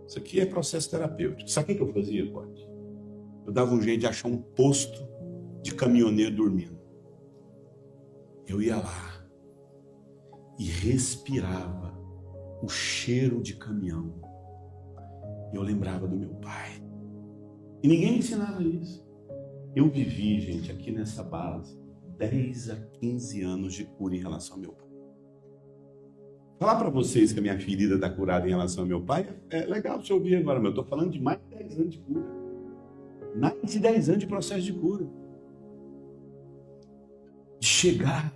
isso aqui é processo terapêutico. Sabe o que eu fazia, Cote? Eu dava um jeito de achar um posto de caminhoneiro dormindo. Eu ia lá e respirava o cheiro de caminhão. E eu lembrava do meu pai. E ninguém me ensinava isso. Eu vivi, gente, aqui nessa base, 10 a 15 anos de cura em relação ao meu pai. Falar para vocês que a minha ferida está curada em relação ao meu pai é legal você ouvir agora, mas eu estou falando de mais de 10 anos de cura. Mais de 10 anos de processo de cura. De chegar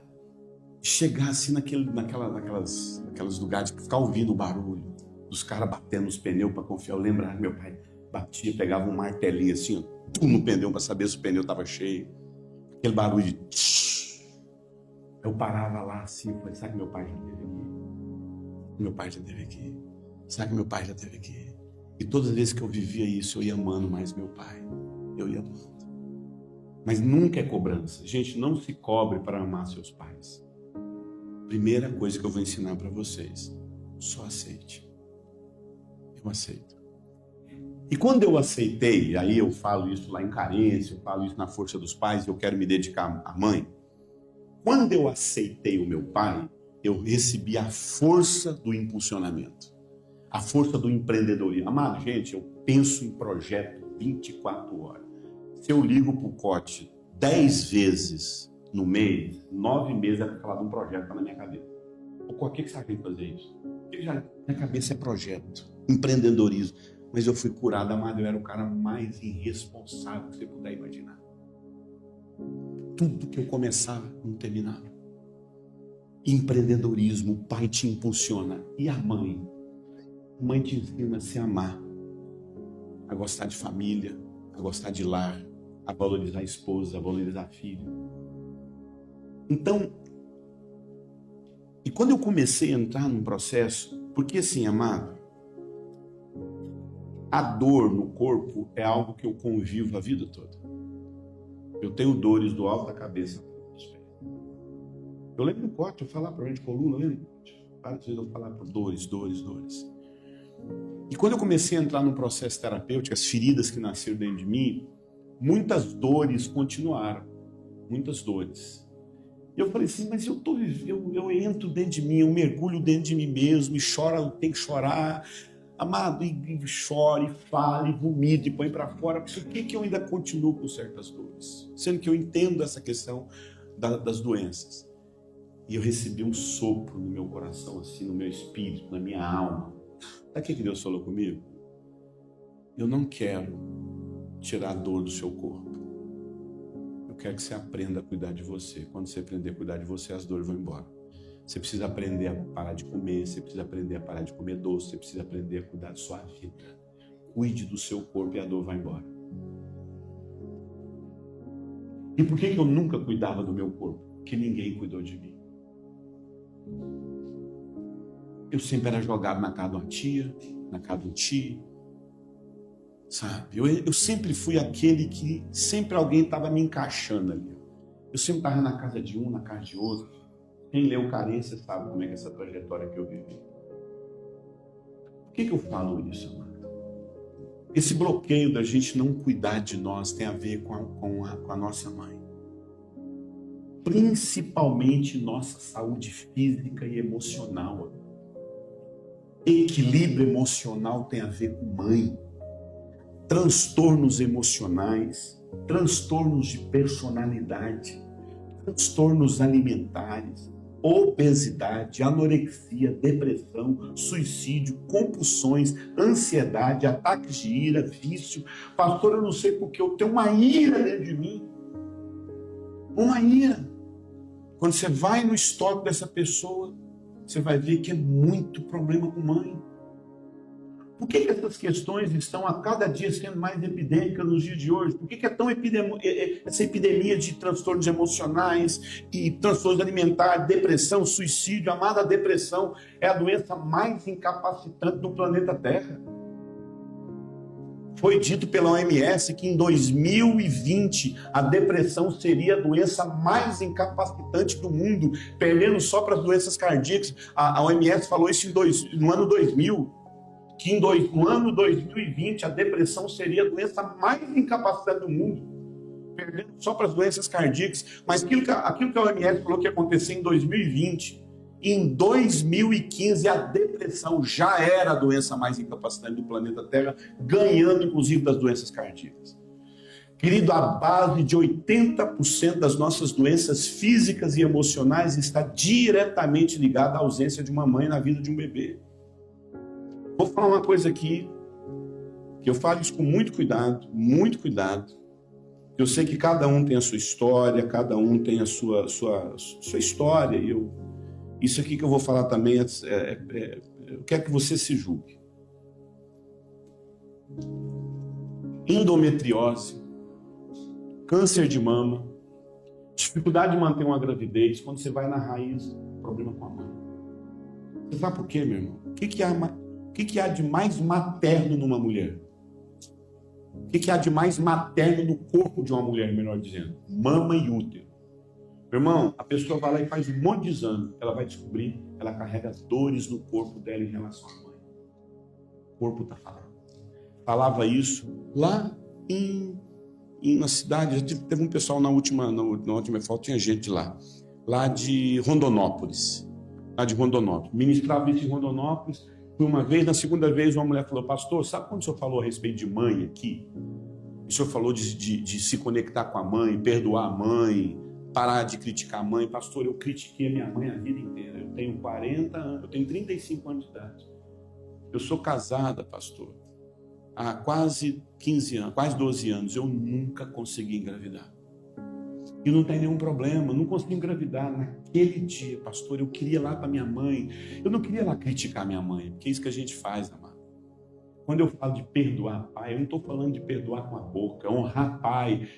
assim naquelas lugares que ficar ouvindo o barulho dos caras batendo os pneus para confiar. Eu lembro, meu pai batia, pegava um martelinho assim, ó, no pneu para saber se o pneu estava cheio. Aquele barulho de tsh. Eu parava lá assim, falei, sabe que meu pai já esteve aqui? Meu pai já esteve aqui. Sabe que meu pai já esteve aqui? E todas as vezes que eu vivia isso, eu ia amando mais meu pai. Eu ia amando. Mas nunca é cobrança. Gente, não se cobre para amar seus pais. Primeira coisa que eu vou ensinar para vocês: só aceite. Eu aceito. E quando eu aceitei, aí eu falo isso lá em Carência, eu falo isso na Força dos Pais, eu quero me dedicar à mãe. Quando eu aceitei o meu pai, eu recebi a força do impulsionamento, a força do empreendedorismo. Amado, gente, eu penso em projeto 24 horas. Se eu ligo para o Cote 10 vezes no mês, 9 meses é para falar de um projeto que está na minha cabeça. O que você acha de fazer isso? Minha cabeça é projeto, empreendedorismo. Mas eu fui curado, amado, eu era o cara mais irresponsável que você puder imaginar. Tudo que eu começava, não terminava. Empreendedorismo, o pai te impulsiona. E a mãe? A mãe te ensina a se amar, a gostar de família, a gostar de lar, a valorizar a esposa, a valorizar a filha. Então, e quando eu comecei a entrar num processo, porque assim, amado, a dor no corpo é algo que eu convivo a vida toda. Eu tenho dores do alto da cabeça aos pés. Eu lembro do corte, eu falava para ele de coluna, lembra? Várias vezes eu falava por dores. E quando eu comecei a entrar num processo terapêutico, as feridas que nasceram dentro de mim, muitas dores continuaram. Muitas dores. E eu falei assim, mas eu entro dentro de mim, eu mergulho dentro de mim mesmo, e choro, tem que chorar, amado, e chora, e fala, e vomita, e põe para fora. Por que eu ainda continuo com certas dores? Sendo que eu entendo essa questão das doenças. E eu recebi um sopro no meu coração, assim, no meu espírito, na minha alma. Sabe o que Deus falou comigo? Eu não quero tirar a dor do seu corpo. Eu quero que você aprenda a cuidar de você. Quando você aprender a cuidar de você, as dores vão embora. Você precisa aprender a parar de comer, você precisa aprender a parar de comer doce, você precisa aprender a cuidar da sua vida. Cuide do seu corpo e a dor vai embora. E por que eu nunca cuidava do meu corpo? Porque ninguém cuidou de mim. Eu sempre era jogado na casa de uma tia, na casa de um tio, sabe? Eu sempre fui aquele que sempre alguém estava me encaixando ali. Eu sempre estava na casa de um, na casa de outro. Quem leu Carência sabe como é que é essa trajetória que eu vivi. Por que eu falo isso, amado? Esse bloqueio da gente não cuidar de nós tem a ver com a nossa mãe. Principalmente nossa saúde física e emocional. Equilíbrio emocional tem a ver com mãe. Transtornos emocionais, transtornos de personalidade, transtornos alimentares, obesidade, anorexia, depressão, suicídio, compulsões, ansiedade, ataques de ira, vício. Pastor, eu não sei porque eu tenho uma ira dentro de mim. Uma ira. Quando você vai no histórico dessa pessoa, você vai ver que é muito problema com mãe. Por que essas questões estão a cada dia sendo mais epidêmicas nos dias de hoje? Por que é tão essa epidemia de transtornos emocionais e transtornos alimentares, depressão, suicídio? Amada, depressão é a doença mais incapacitante do planeta Terra. Foi dito pela OMS que em 2020 a depressão seria a doença mais incapacitante do mundo, perdendo só para as doenças cardíacas. A OMS falou isso no ano 2000, que no ano 2020 a depressão seria a doença mais incapacitante do mundo, perdendo só para as doenças cardíacas. Mas aquilo que a OMS falou que ia acontecer em 2020, em 2015 a depressão já era a doença mais incapacitante do planeta Terra, ganhando inclusive das doenças cardíacas. Querido, a base de 80% das nossas doenças físicas e emocionais está diretamente ligada à ausência de uma mãe na vida de um bebê. Vou falar uma coisa aqui, que eu falo isso com muito cuidado, Eu sei que cada um tem a sua história, cada um tem a sua história, e isso aqui que eu vou falar também, eu quero que você se julgue. Endometriose, câncer de mama, dificuldade de manter uma gravidez, quando você vai na raiz, problema com a mãe. Você sabe por quê, meu irmão? O que é que há de mais materno numa mulher? O que há de mais materno no corpo de uma mulher, melhor dizendo? Mama e útero. Meu irmão, a pessoa vai lá e faz um monte de exame. Ela vai descobrir que ela carrega dores no corpo dela em relação à mãe. O corpo está falando. Falava isso lá na cidade. Teve um pessoal na última foto, tinha gente lá de Rondonópolis. Ministrava isso em Rondonópolis. Por uma vez, na segunda vez, uma mulher falou: pastor, sabe quando o senhor falou a respeito de mãe aqui? O senhor falou de se conectar com a mãe, perdoar a mãe, parar de criticar a mãe. Pastor, eu critiquei a minha mãe a vida inteira. Eu tenho 40 anos, eu tenho 35 anos de idade. Eu sou casada, pastor, há quase 15 anos, quase 12 anos. Eu nunca consegui engravidar. E não tem nenhum problema, não consegui engravidar. Naquele dia, pastor, eu queria ir lá para minha mãe. Eu não queria lá criticar minha mãe, porque é isso que a gente faz, amado. Quando eu falo de perdoar pai, eu não estou falando de perdoar com a boca, honrar pai,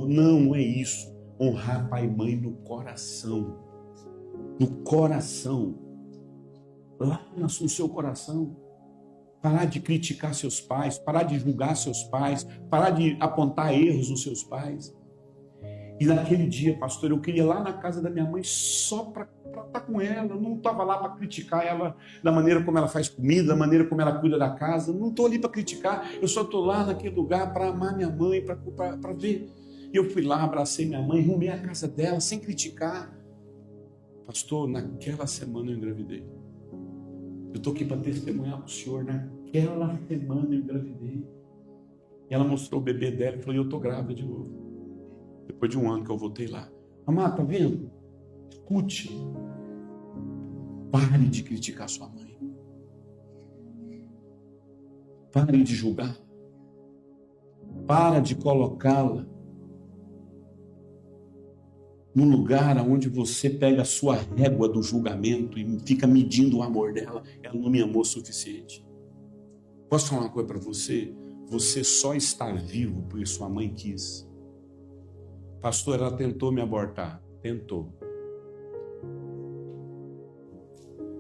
não é isso. Honrar pai e mãe no coração. No coração. Lá no seu coração. Parar de criticar seus pais, parar de julgar seus pais, parar de apontar erros nos seus pais. E naquele dia, pastor, eu queria ir lá na casa da minha mãe só para estar com ela. Eu não estava lá para criticar ela da maneira como ela faz comida, da maneira como ela cuida da casa. Não estou ali para criticar. Eu só estou lá naquele lugar para amar minha mãe, para ver. E eu fui lá, abracei minha mãe, arrumei a casa dela sem criticar. Pastor, naquela semana eu engravidei. Eu estou aqui para testemunhar para o senhor. Naquela semana eu engravidei. E ela mostrou o bebê dela e falou: eu estou grávida de novo. Depois de um ano que eu voltei lá. Amado, tá vendo? Escute. Pare de criticar sua mãe. Pare de julgar. Para de colocá-la no lugar onde você pega a sua régua do julgamento e fica medindo o amor dela. Ela não me amou o suficiente. Posso falar uma coisa para você? Você só está vivo porque sua mãe quis. Pastor, ela tentou me abortar. Tentou.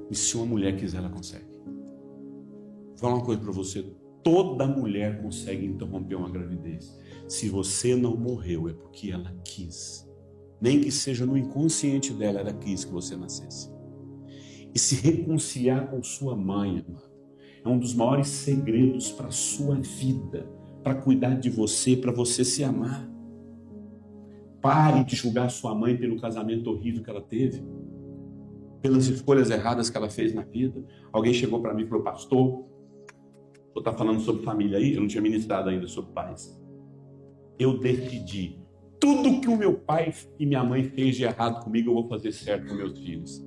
E se uma mulher quiser, ela consegue. Vou falar uma coisa para você. Toda mulher consegue interromper uma gravidez. Se você não morreu, é porque ela quis. Nem que seja no inconsciente dela, ela quis que você nascesse. E se reconciliar com sua mãe, amado, é um dos maiores segredos para a sua vida, para cuidar de você, para você se amar. Pare de julgar sua mãe pelo casamento horrível que ela teve, pelas escolhas erradas que ela fez na vida. Alguém chegou para mim e falou: pastor, o senhor está falando sobre família aí? Eu não tinha ministrado ainda sobre pais. Eu decidi, tudo que o meu pai e minha mãe fez de errado comigo, eu vou fazer certo com meus filhos.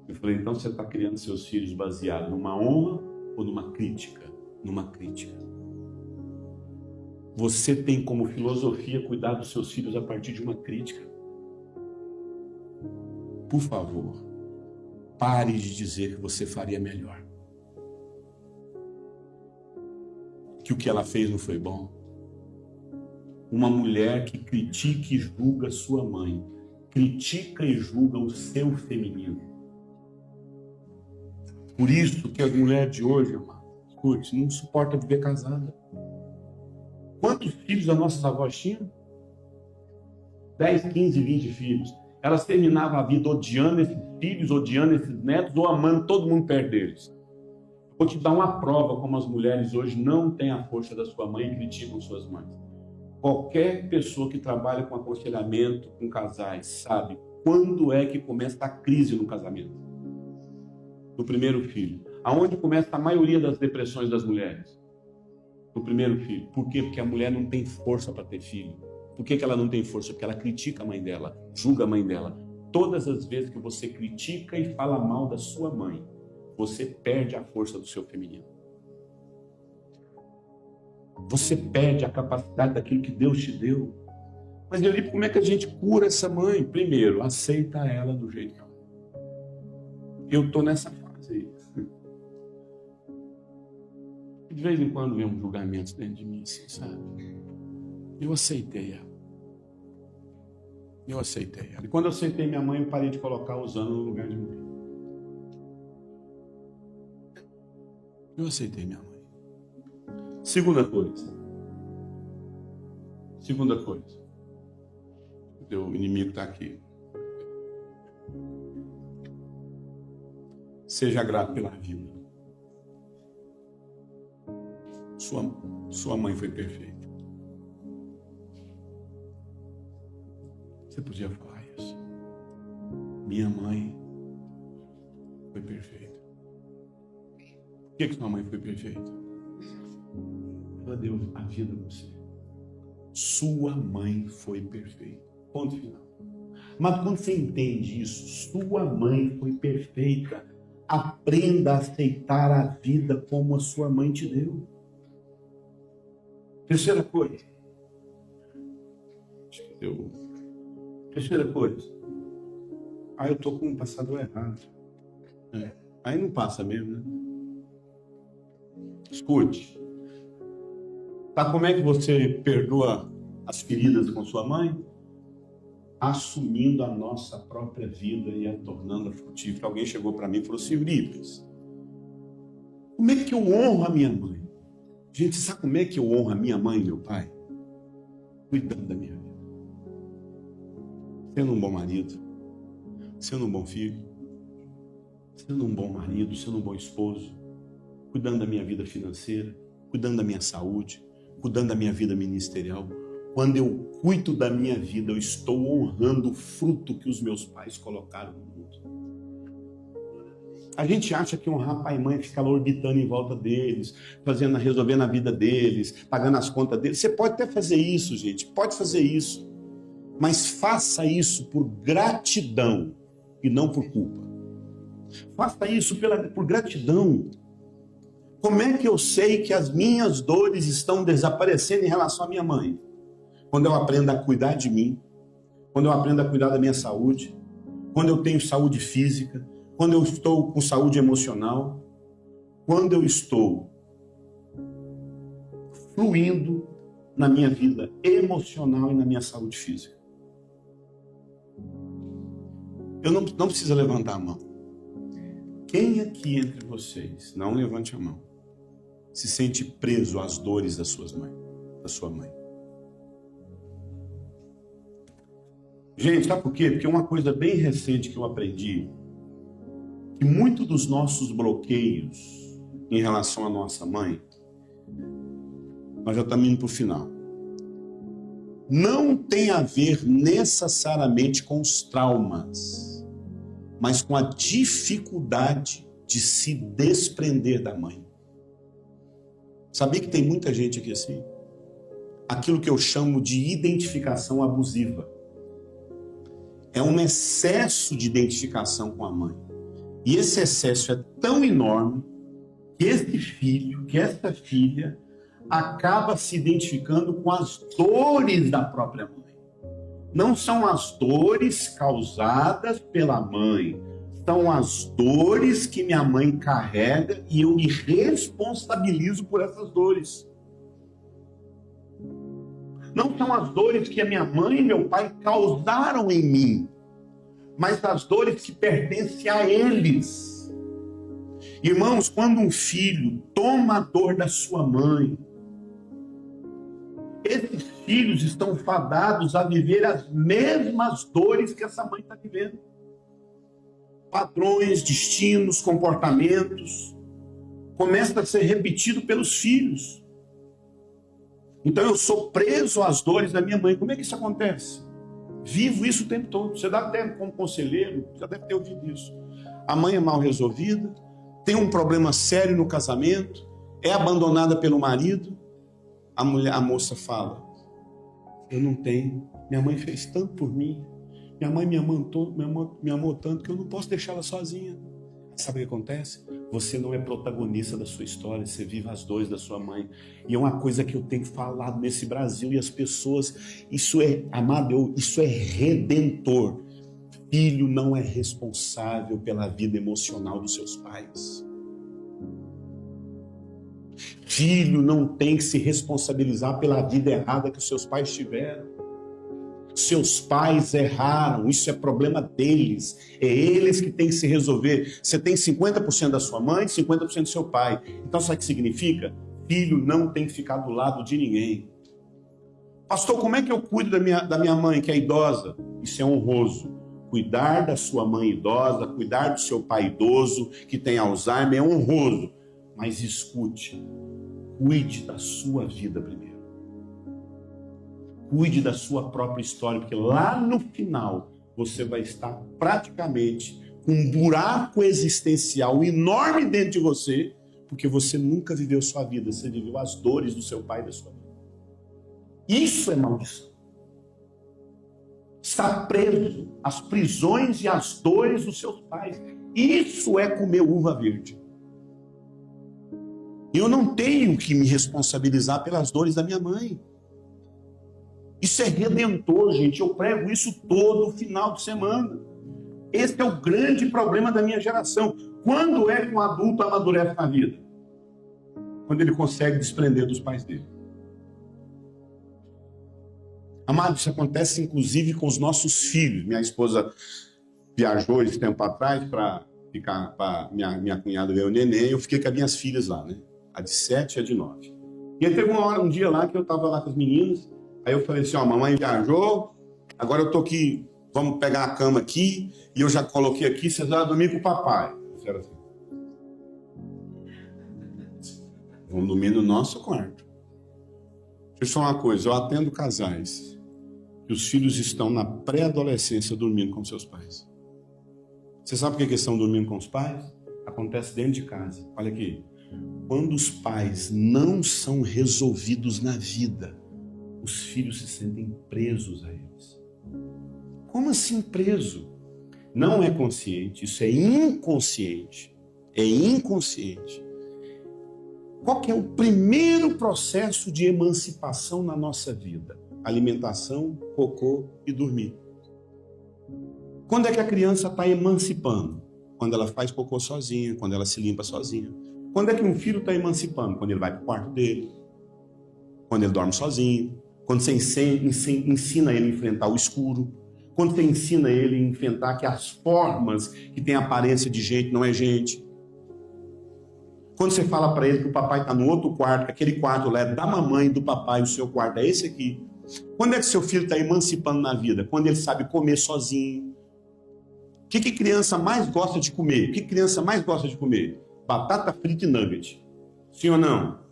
Eu falei: então você está criando seus filhos baseado numa honra ou numa crítica? Numa crítica. Você tem como filosofia cuidar dos seus filhos a partir de uma crítica. Por favor, pare de dizer que você faria melhor. Que o que ela fez não foi bom. Uma mulher que critica e julga sua mãe, critica e julga o seu feminino. Por isso que a mulher de hoje, irmão, escute, não suporta viver casada. Quantos filhos as nossas avós tinham? 10, 15, 20 filhos. Elas terminavam a vida odiando esses filhos, odiando esses netos, ou amando todo mundo perto deles. Vou te dar uma prova como as mulheres hoje não têm a força da sua mãe e criticam suas mães. Qualquer pessoa que trabalha com aconselhamento com casais sabe quando é que começa a crise no casamento. No primeiro filho. Aonde começa a maioria das depressões das mulheres? No primeiro filho. Por quê? Porque a mulher não tem força para ter filho. Por que ela não tem força? Porque ela critica a mãe dela, julga a mãe dela. Todas as vezes que você critica e fala mal da sua mãe, você perde a força do seu feminino. Você perde a capacidade daquilo que Deus te deu. Mas Deus, como é que a gente cura essa mãe? Primeiro, aceita ela do jeito que ela é. Eu estou nessa fase aí. De vez em quando vem um julgamento dentro de mim, assim, sabe? Eu aceitei ela. Eu aceitei ela. E quando eu aceitei minha mãe, eu parei de colocar os anos no lugar de mãe. Eu aceitei minha mãe. Segunda coisa. O inimigo está aqui. Seja grato pela vida. Sua mãe foi perfeita. Você podia falar isso. Minha mãe foi perfeita. Por que sua mãe foi perfeita? Ela deu a vida a você. Sua mãe foi perfeita. Ponto final. Mas quando você entende isso, sua mãe foi perfeita. Aprenda a aceitar a vida como a sua mãe te deu. Terceira coisa. Terceira coisa. Eu estou com um passador errado. Aí não passa mesmo, né? Escute. Tá, como é que você perdoa as feridas com sua mãe? Assumindo a nossa própria vida e a tornando frutífera. Alguém chegou para mim e falou assim: Eurípides, como é que eu honro a minha mãe? Gente, sabe como é que eu honro a minha mãe e meu pai? Cuidando da minha vida. Sendo um bom marido, sendo um bom filho, sendo um bom marido, sendo um bom esposo, cuidando da minha vida financeira, cuidando da minha saúde, cuidando da minha vida ministerial. Quando eu cuido da minha vida, eu estou honrando o fruto que os meus pais colocaram no mundo. A gente acha que honrar pai e mãe é ficar orbitando em volta deles, resolvendo a vida deles, pagando as contas deles. Você pode até fazer isso, gente, pode fazer isso. Mas faça isso por gratidão e não por culpa. Faça isso por gratidão. Como é que eu sei que as minhas dores estão desaparecendo em relação à minha mãe? Quando eu aprendo a cuidar de mim, quando eu aprendo a cuidar da minha saúde, quando eu tenho saúde física, quando eu estou com saúde emocional, quando eu estou fluindo na minha vida emocional e na minha saúde física. Eu não preciso levantar a mão. Quem aqui entre vocês, não levante a mão, se sente preso às dores da sua mãe? Gente, sabe por quê? Porque uma coisa bem recente que eu aprendi, que muitos dos nossos bloqueios em relação à nossa mãe, nós já estamos indo para o final, não tem a ver necessariamente com os traumas, mas com a dificuldade de se desprender da mãe. Sabia que tem muita gente aqui assim? Aquilo que eu chamo de identificação abusiva. É um excesso de identificação com a mãe. E esse excesso é tão enorme que esse filho, que essa filha, acaba se identificando com as dores da própria mãe. Não são as dores causadas pela mãe, são as dores que minha mãe carrega e eu me responsabilizo por essas dores. Não são as dores que a minha mãe e meu pai causaram em mim, mas as dores que pertencem a eles. Irmãos, quando um filho toma a dor da sua mãe, esses filhos estão fadados a viver as mesmas dores que essa mãe está vivendo. Padrões, destinos, comportamentos, começa a ser repetido pelos filhos. Então eu sou preso às dores da minha mãe. Como é que isso acontece? Vivo isso o tempo todo. Você deve ter, como conselheiro, já deve ter ouvido isso. A mãe é mal resolvida, tem um problema sério no casamento, é abandonada pelo marido. A moça fala: eu não tenho, minha mãe fez tanto por mim, minha mãe me amou tanto que eu não posso deixá-la sozinha. Sabe o que acontece? Você não é protagonista da sua história, você vive as dores da sua mãe. E é uma coisa que eu tenho falado nesse Brasil e as pessoas, isso é, amado, isso é redentor. Filho não é responsável pela vida emocional dos seus pais. Filho não tem que se responsabilizar pela vida errada que os seus pais tiveram. Seus pais erraram, isso é problema deles. É eles que têm que se resolver. Você tem 50% da sua mãe, 50% do seu pai. Então sabe o que significa? Filho não tem que ficar do lado de ninguém. Pastor, como é que eu cuido da minha mãe que é idosa? Isso é honroso. Cuidar da sua mãe idosa, cuidar do seu pai idoso que tem Alzheimer é honroso. Mas escute, cuide da sua vida primeiro. Cuide da sua própria história, porque lá no final você vai estar praticamente com um buraco existencial enorme dentro de você, porque você nunca viveu sua vida, você viveu as dores do seu pai e da sua mãe. Isso é maldição. Está preso às prisões e às dores dos seus pais. Isso é comer uva verde. Eu não tenho que me responsabilizar pelas dores da minha mãe. Isso é redentor, gente. Eu prego isso todo final de semana. Esse é o grande problema da minha geração. Quando é que um adulto amadurece na vida? Quando ele consegue desprender dos pais dele. Amado, isso acontece inclusive com os nossos filhos. Minha esposa viajou esse tempo atrás para ficar para minha cunhada ver o neném. Eu fiquei com as minhas filhas lá, né? A de 7 e a de 9. E aí teve um dia lá que eu estava lá com as meninas. Aí eu falei assim, ó, mamãe viajou, agora eu tô aqui, vamos pegar a cama aqui, e eu já coloquei aqui, vocês vão dormir com o papai. Disseram assim. Vamos dormir no nosso quarto. Deixa eu falar uma coisa, eu atendo casais que os filhos estão na pré-adolescência dormindo com seus pais. Você sabe por que eles estão dormindo com os pais? Acontece dentro de casa. Olha aqui. Quando os pais não são resolvidos na vida, os filhos se sentem presos a eles. Como assim preso? Não é consciente, isso é inconsciente. É inconsciente. Qual que é o primeiro processo de emancipação na nossa vida? Alimentação, cocô e dormir. Quando é que a criança está emancipando? Quando ela faz cocô sozinha, quando ela se limpa sozinha. Quando é que um filho está emancipando? Quando ele vai para o quarto dele, quando ele dorme sozinho, quando você ensina ele a enfrentar o escuro, quando você ensina ele a enfrentar que as formas que têm aparência de gente não é gente. Quando você fala para ele que o papai está no outro quarto, que aquele quarto lá é da mamãe e do papai, o seu quarto é esse aqui. Quando é que seu filho está emancipando na vida? Quando ele sabe comer sozinho. O que criança mais gosta de comer? O que criança mais gosta de comer? Batata frita e nugget. Sim ou não?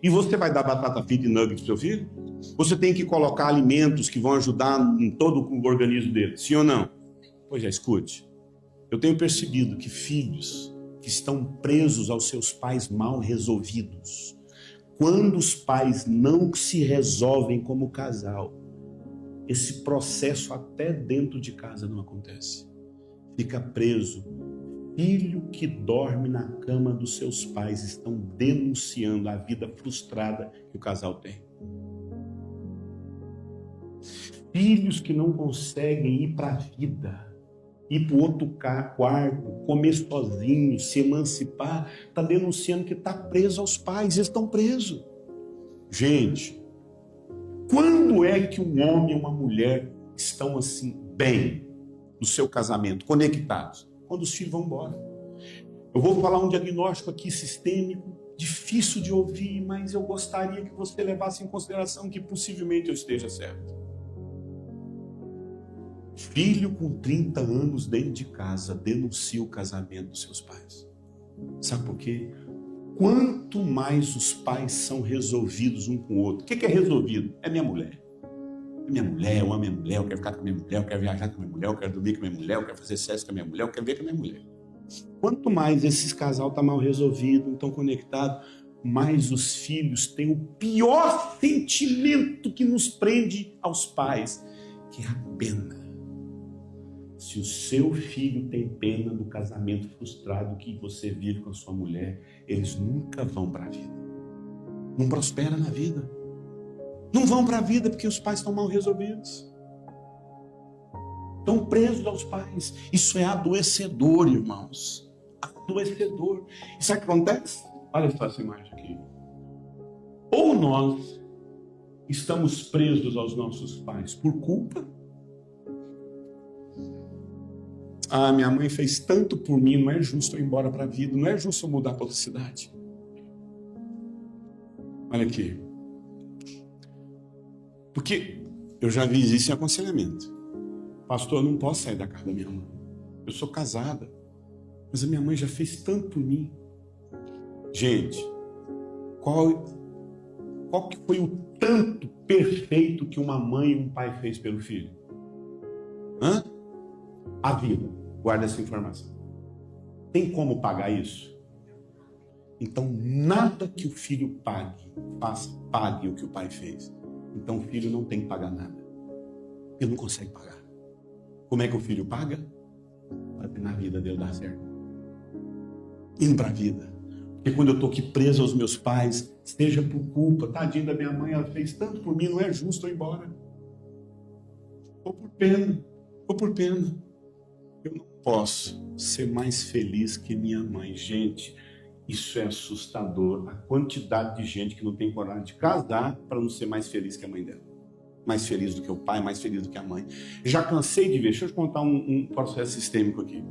E você vai dar batata frita e nugget para seu filho? Você tem que colocar alimentos que vão ajudar em todo o organismo dele. Sim ou não? Pois é, escute. Eu tenho percebido que filhos que estão presos aos seus pais mal resolvidos, quando os pais não se resolvem como casal, esse processo até dentro de casa não acontece. Fica preso. Filho que dorme na cama dos seus pais estão denunciando a vida frustrada que o casal tem. Filhos que não conseguem ir para a vida, ir para o outro quarto, comer sozinho, se emancipar, está denunciando que está preso aos pais, eles estão presos. Gente, quando é que um homem e uma mulher estão assim, bem, no seu casamento, conectados? Quando os filhos vão embora. Eu vou falar um diagnóstico aqui sistêmico, difícil de ouvir, mas eu gostaria que você levasse em consideração que possivelmente eu esteja certo. Filho com 30 anos dentro de casa denuncia o casamento dos seus pais. Sabe por quê? Quanto mais os pais são resolvidos um com o outro. O que é resolvido? É minha mulher. É minha mulher, eu amo minha mulher, eu quero ficar com minha mulher, eu quero viajar com minha mulher, eu quero dormir com minha mulher, eu quero fazer sexo com a minha mulher, eu quero ver com a minha mulher. Quanto mais esses casal tá mal resolvido, não estão conectados, mais os filhos têm o pior sentimento que nos prende aos pais, que é a pena. Se o seu filho tem pena do casamento frustrado que você vive com a sua mulher, eles nunca vão para a vida. Não prospera na vida. Não vão para a vida porque os pais estão mal resolvidos. Estão presos aos pais. Isso é adoecedor, irmãos. Adoecedor. E sabe o que acontece? Olha só essa imagem aqui. Ou nós estamos presos aos nossos pais por culpa, Ah, minha mãe fez tanto por mim, não é justo eu ir embora para a vida, não é justo eu mudar para outra cidade. Olha aqui. Porque eu já vi isso em aconselhamento. Pastor, eu não posso sair da casa da minha mãe. Eu sou casada, mas a minha mãe já fez tanto por mim. Gente, qual que foi o tanto perfeito que uma mãe e um pai fez pelo filho? A vida. Guarda essa informação. Tem como pagar isso? Então, nada que o filho pague o que o pai fez. Então, o filho não tem que pagar nada. Ele não consegue pagar. Como é que o filho paga? Para na vida dele dar certo. Indo para a vida. Porque quando eu estou aqui preso aos meus pais, seja por culpa, tadinha da minha mãe, ela fez tanto por mim, não é justo eu ir embora. Ou por pena. Eu não posso ser mais feliz que minha mãe. Gente, isso é assustador. A quantidade de gente que não tem coragem de casar para não ser mais feliz que a mãe dela. Mais feliz do que o pai, mais feliz do que a mãe. Já cansei de ver. Deixa eu te contar um processo sistêmico aqui.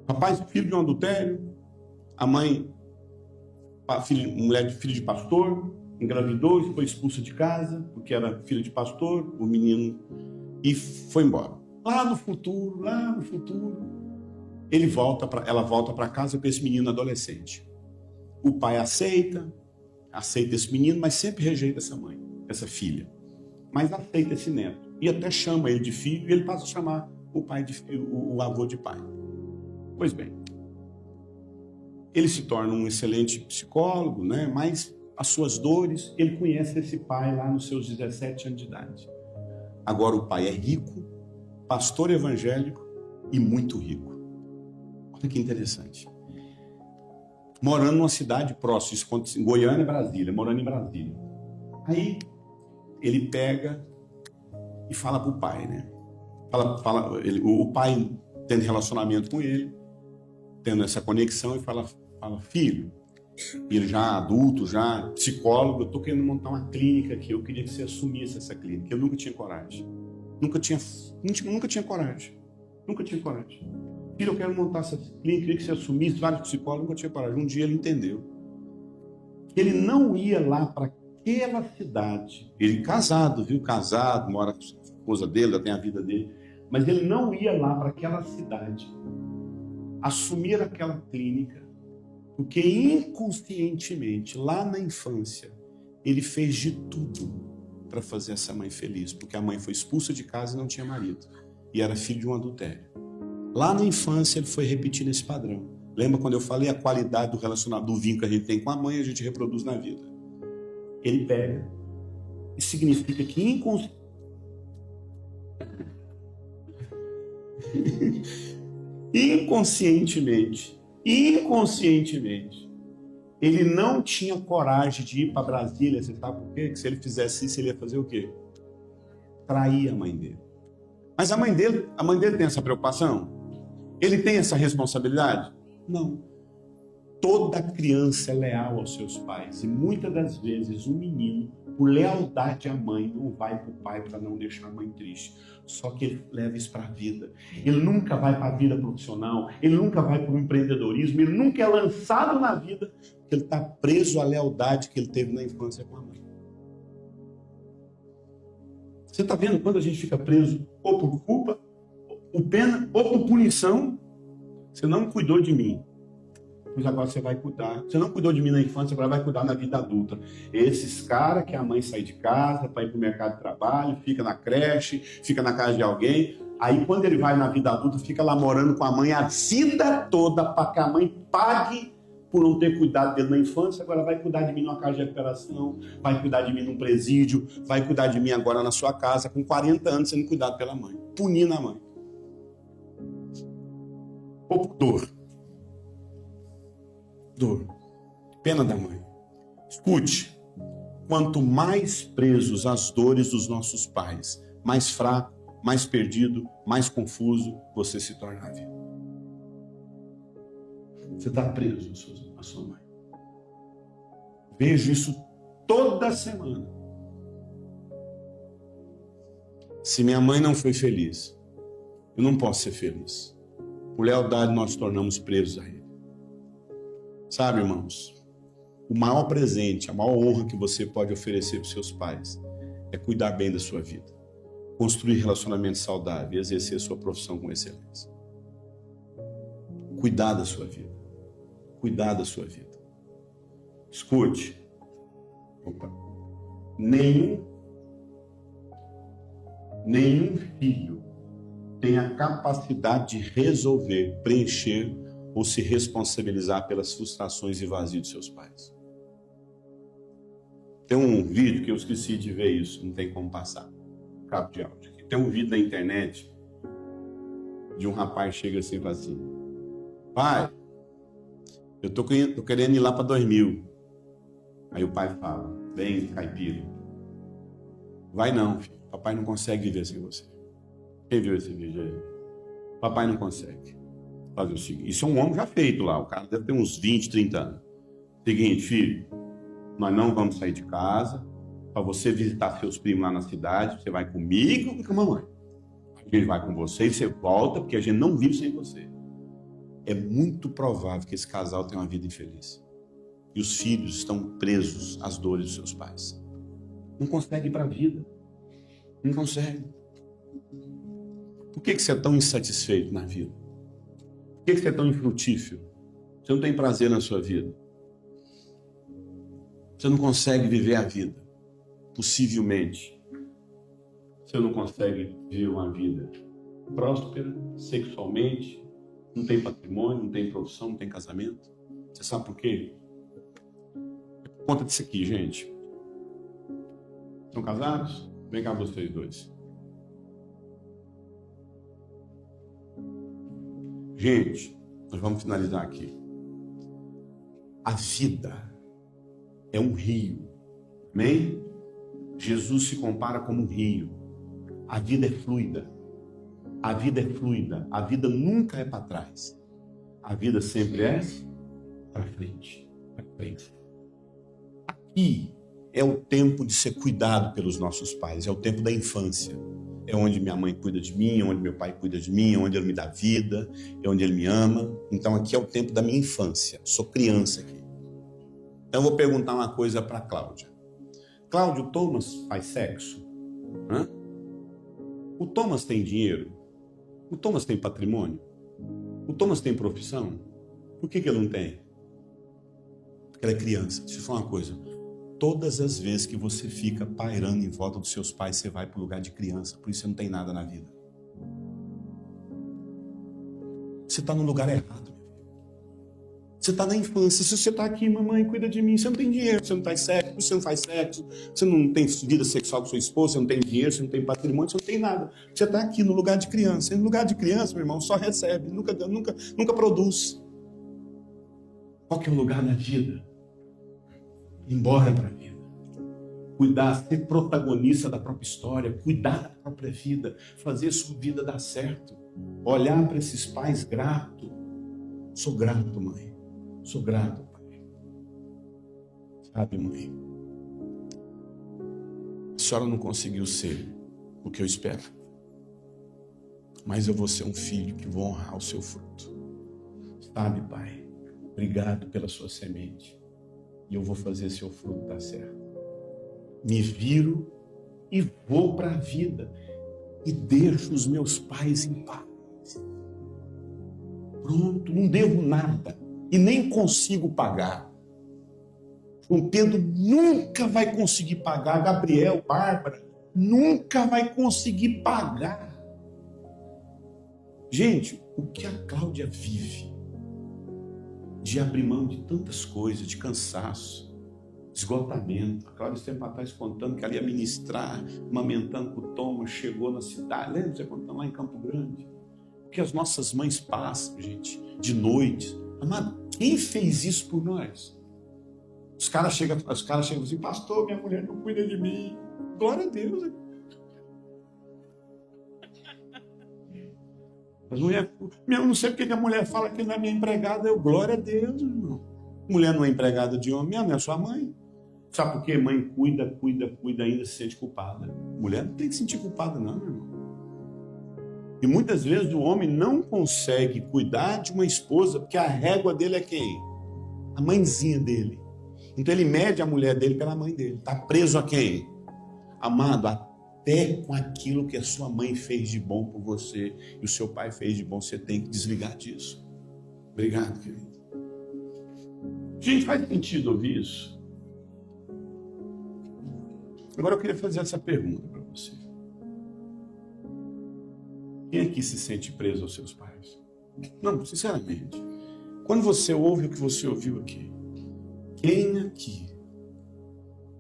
Rapaz, filho de um adultério, a mãe, filho de pastor, engravidou e foi expulsa de casa, porque era filho de pastor, o menino, e foi embora. Lá no futuro, ela volta para casa com esse menino adolescente. O pai aceita esse menino, mas sempre rejeita essa mãe, essa filha. Mas aceita esse neto. E até chama ele de filho, e ele passa a chamar o avô de pai. Pois bem, ele se torna um excelente psicólogo, né? Mas as suas dores, ele conhece esse pai lá nos seus 17 anos de idade. Agora o pai é rico, pastor evangélico e muito rico. Olha que interessante. Morando numa cidade próxima, isso acontece em Goiânia e Brasília, morando em Brasília. Aí ele pega e fala para o pai, né? O pai tendo relacionamento com ele, tendo essa conexão, e fala, filho, ele já adulto, já psicólogo, eu estou querendo montar uma clínica aqui, eu queria que você assumisse essa clínica. Eu nunca tinha coragem. Nunca tinha coragem. Filho, eu quero montar essa clínica, queria que você assumisse, vários psicólogos, nunca tinha coragem. Um dia ele entendeu que ele não ia lá para aquela cidade. Ele casado, mora com a esposa dele, já tem a vida dele, mas ele não ia lá para aquela cidade assumir aquela clínica, porque inconscientemente, lá na infância, ele fez de tudo para fazer essa mãe feliz, porque a mãe foi expulsa de casa e não tinha marido, e era filho de um adultério. Lá na infância ele foi repetindo esse padrão. Lembra quando eu falei a qualidade do relacionamento, do vínculo que a gente tem com a mãe, a gente reproduz na vida. Ele pega, e significa que inconscientemente, ele não tinha coragem de ir para Brasília. Você sabe por quê? Que se ele fizesse isso, ele ia fazer o quê? Trair a mãe dele. Mas a mãe dele tem essa preocupação? Ele tem essa responsabilidade? Não. Toda criança é leal aos seus pais. E muitas das vezes um menino, por lealdade à mãe, não vai para o pai para não deixar a mãe triste. Só que ele leva isso para a vida. Ele nunca vai para a vida profissional, ele nunca vai para o empreendedorismo, ele nunca é lançado na vida, porque ele está preso à lealdade que ele teve na infância com a mãe. Você está vendo quando a gente fica preso ou por culpa, ou pena, ou por punição? Você não cuidou de mim, pois agora você vai cuidar. Você não cuidou de mim na infância, agora vai cuidar na vida adulta. Esses caras que a mãe sai de casa para ir para o mercado de trabalho, fica na creche, fica na casa de alguém. Aí quando ele vai na vida adulta, fica lá morando com a mãe a vida toda para que a mãe pague por não ter cuidado dele na infância. Agora vai cuidar de mim numa casa de recuperação, vai cuidar de mim num presídio, vai cuidar de mim agora na sua casa, com 40 anos sendo cuidado pela mãe, punindo a mãe. Ou por dor, pena da mãe. Escute, quanto mais presos às dores dos nossos pais, mais fraco, mais perdido, mais confuso você se torna na vida. Você está preso à sua mãe. Vejo isso toda semana. Se minha mãe não foi feliz, Eu não posso ser feliz. Por lealdade nós tornamos presos a Ele. Sabe, irmãos, o maior presente, a maior honra que você pode oferecer para os seus pais é cuidar bem da sua vida, construir relacionamentos saudáveis e exercer sua profissão com excelência. Cuidar da sua vida. Cuidar da sua vida. Escute. Nenhum filho tem a capacidade de resolver, preencher ou se responsabilizar pelas frustrações e vazios de seus pais. Tem um vídeo que eu esqueci de ver isso, não tem como passar. Cabo de áudio. Tem um vídeo na internet de um rapaz que chega assim e fala assim: pai, eu tô querendo ir lá para 2000. Aí o pai fala: vem, caipira. Vai não, filho. Papai não consegue viver sem você. Quem viu esse vídeo aí? Papai não consegue fazer o seguinte. Isso é um homem já feito lá. O cara deve ter uns 20, 30 anos. Seguinte, filho, nós não vamos sair de casa. Para você visitar seus primos lá na cidade, você vai comigo e com a mamãe. A gente vai com você e você volta, porque a gente não vive sem você. É muito provável que esse casal tenha uma vida infeliz. E os filhos estão presos às dores dos seus pais. Não consegue ir para a vida. Não consegue. Por que você é tão insatisfeito na vida? Por que você é tão infrutífero? Você não tem prazer na sua vida. Você não consegue viver a vida. Possivelmente. Você não consegue viver uma vida próspera, sexualmente, não tem patrimônio, não tem profissão, não tem casamento. Você sabe por quê? É por conta disso aqui, gente. Estão casados? Vem cá vocês dois. Gente, nós vamos finalizar aqui. A vida é um rio. Amém? Jesus se compara como um rio. A vida é fluida. A vida é fluida. A vida nunca é para trás. A vida sempre é para frente. Para frente. Aqui é o tempo de ser cuidado pelos nossos pais. É o tempo da infância. É onde minha mãe cuida de mim, é onde meu pai cuida de mim, é onde ele me dá vida, é onde ele me ama. Então aqui é o tempo da minha infância. Sou criança aqui. Então eu vou perguntar uma coisa para Cláudia. Cláudia, o Thomas faz sexo? Hã? O Thomas tem dinheiro? O Thomas tem patrimônio? O Thomas tem profissão? Por que ele não tem? Porque ele é criança. Deixa eu falar uma coisa. Todas as vezes que você fica pairando em volta dos seus pais, você vai para o lugar de criança. Por isso você não tem nada na vida. Você está no lugar errado. Você está na infância. Se você está aqui, mamãe, cuida de mim. Você não tem dinheiro, você não faz sexo, você não faz sexo. Você não tem vida sexual com sua esposa, você não tem dinheiro, você não tem patrimônio, você não tem nada. Você está aqui no lugar de criança. E no lugar de criança, meu irmão, só recebe. Nunca produz. Qual que é o lugar da vida? Embora para a vida. Cuidar, ser protagonista da própria história, cuidar da própria vida, fazer sua vida dar certo. Olhar para esses pais grato. Sou grato, mãe. Sou grato, pai. Sabe, mãe? A senhora não conseguiu ser o que eu espero. Mas eu vou ser um filho que vou honrar o seu fruto. Sabe, pai? Obrigado pela sua semente. E eu vou fazer seu fruto dar certo. Me viro e vou para a vida. E deixo os meus pais em paz. Pronto, não devo nada. E nem consigo pagar. João Pedro nunca vai conseguir pagar. Gabriel, Bárbara, nunca vai conseguir pagar. Gente, o que a Cláudia vive de abrir mão de tantas coisas, de cansaço, esgotamento. A Cláudia sempre atrás contando que ela ia ministrar, amamentando com o Thomas, chegou na cidade. Lembra você contando lá em Campo Grande? O que as nossas mães passam, gente, de noite. Amado, quem fez isso por nós? Os caras chegam assim: pastor, minha mulher não cuida de mim. Glória a Deus. As mulheres, eu não sei porque a mulher fala que não é minha empregada. Eu, glória a Deus, irmão. Mulher não é empregada de homem, minha mãe é sua mãe. Sabe por quê? Mãe cuida, ainda se sente culpada. Mulher não tem que se sentir culpada, não, meu irmão. E muitas vezes o homem não consegue cuidar de uma esposa, porque a régua dele é quem? A mãezinha dele. Então ele mede a mulher dele pela mãe dele. Está preso a quem? Amado, até com aquilo que a sua mãe fez de bom por você e o seu pai fez de bom, você tem que desligar disso. Obrigado, querido. Gente, faz sentido ouvir isso? Agora eu queria fazer essa pergunta para você. Quem aqui se sente preso aos seus pais? Não, sinceramente. Quando você ouve o que você ouviu aqui, quem aqui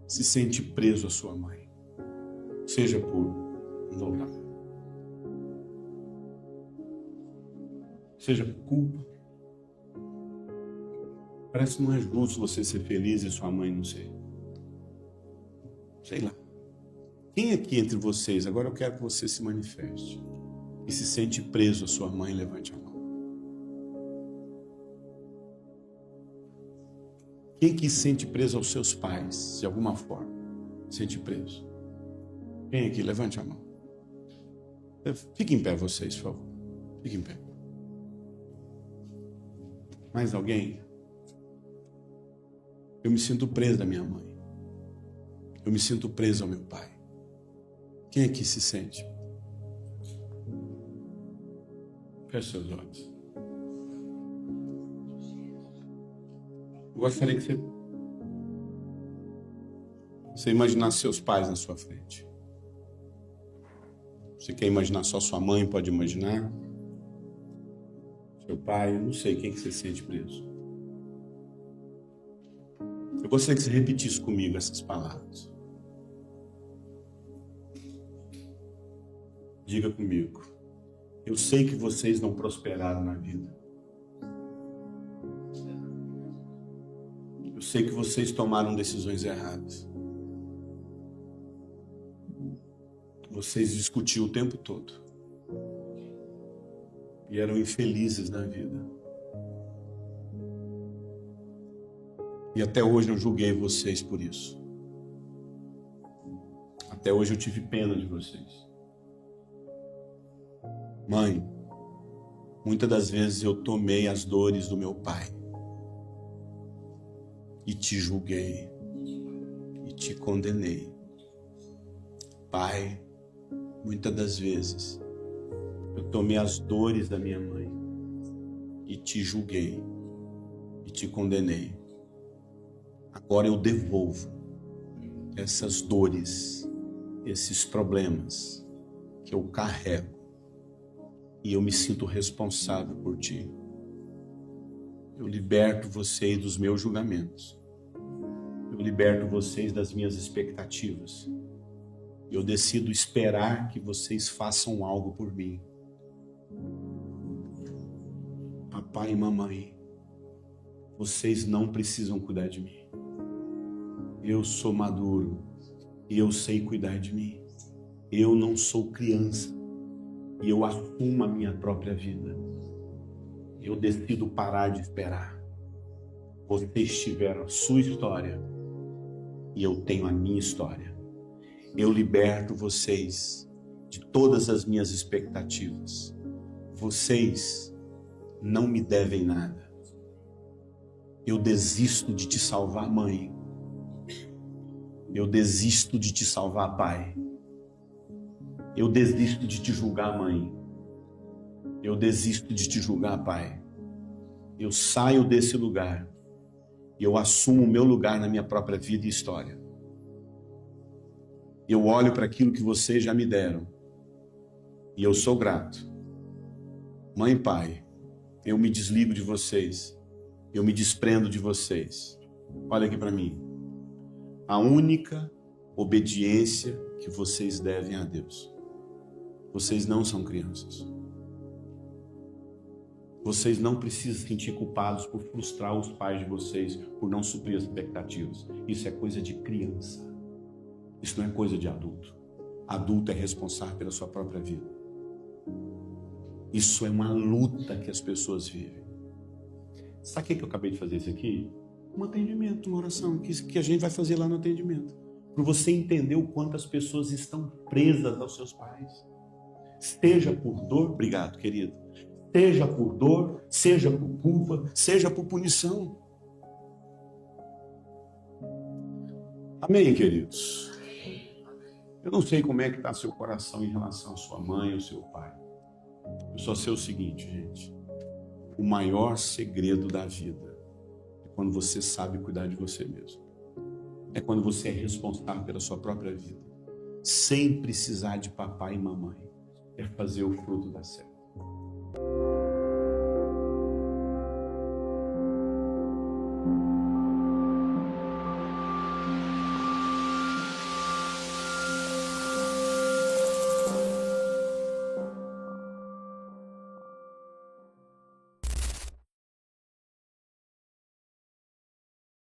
se sente preso à sua mãe? Seja por dor, seja por culpa. Parece que não é justo você ser feliz e sua mãe não ser. Sei lá. Quem aqui entre vocês, agora eu quero que você se manifeste, e se sente preso à sua mãe, levante a mão. Quem que se sente preso aos seus pais, de alguma forma? Se sente preso. Quem aqui? Levante a mão. Fique em pé vocês, por favor. Fique em pé. Mais alguém? Eu me sinto preso da minha mãe. Eu me sinto preso ao meu pai. Quem aqui se sente? Feche seus olhos. Eu gostaria que você imaginasse seus pais na sua frente. Você quer imaginar só sua mãe, pode imaginar. Seu pai, eu não sei quem que você sente preso. Eu gostaria que você repetisse comigo essas palavras. Diga comigo. Eu sei que vocês não prosperaram na vida. Eu sei que vocês tomaram decisões erradas. Vocês discutiam o tempo todo. E eram infelizes na vida. E até hoje eu julguei vocês por isso. Até hoje eu tive pena de vocês. Mãe, muitas das vezes eu tomei as dores do meu pai e te julguei e te condenei. Pai, muitas das vezes eu tomei as dores da minha mãe e te julguei e te condenei. Agora eu devolvo essas dores, esses problemas que eu carrego. E eu me sinto responsável por ti. Eu liberto vocês dos meus julgamentos. Eu liberto vocês das minhas expectativas. Eu decido esperar que vocês façam algo por mim. Papai e mamãe, vocês não precisam cuidar de mim. Eu sou maduro e eu sei cuidar de mim. Eu não sou criança. E eu assumo a minha própria vida. Eu decido parar de esperar. Vocês tiveram a sua história e eu tenho a minha história. Eu liberto vocês de todas as minhas expectativas. Vocês não me devem nada. Eu desisto de te salvar, mãe. Eu desisto de te salvar, pai. Eu desisto de te julgar, mãe. Eu desisto de te julgar, pai. Eu saio desse lugar e eu assumo o meu lugar na minha própria vida e história. Eu olho para aquilo que vocês já me deram e eu sou grato. Mãe e pai, eu me desligo de vocês. Eu me desprendo de vocês. Olha aqui para mim. A única obediência que vocês devem a Deus. Vocês não são crianças. Vocês não precisam se sentir culpados por frustrar os pais de vocês, por não suprir as expectativas. Isso é coisa de criança. Isso não é coisa de adulto. Adulto é responsável pela sua própria vida. Isso é uma luta que as pessoas vivem. Sabe o que eu acabei de fazer isso aqui? Um atendimento, uma oração que a gente vai fazer lá no atendimento. Para você entender o quanto as pessoas estão presas aos seus pais. Seja por dor, obrigado, querido. Seja por dor, seja por culpa, seja por punição. Amém, queridos? Eu não sei como é que está seu coração em relação à sua mãe ou seu pai. Eu só sei o seguinte, gente. O maior segredo da vida é quando você sabe cuidar de você mesmo. É quando você é responsável pela sua própria vida. Sem precisar de papai e mamãe. É fazer o fruto dar certo.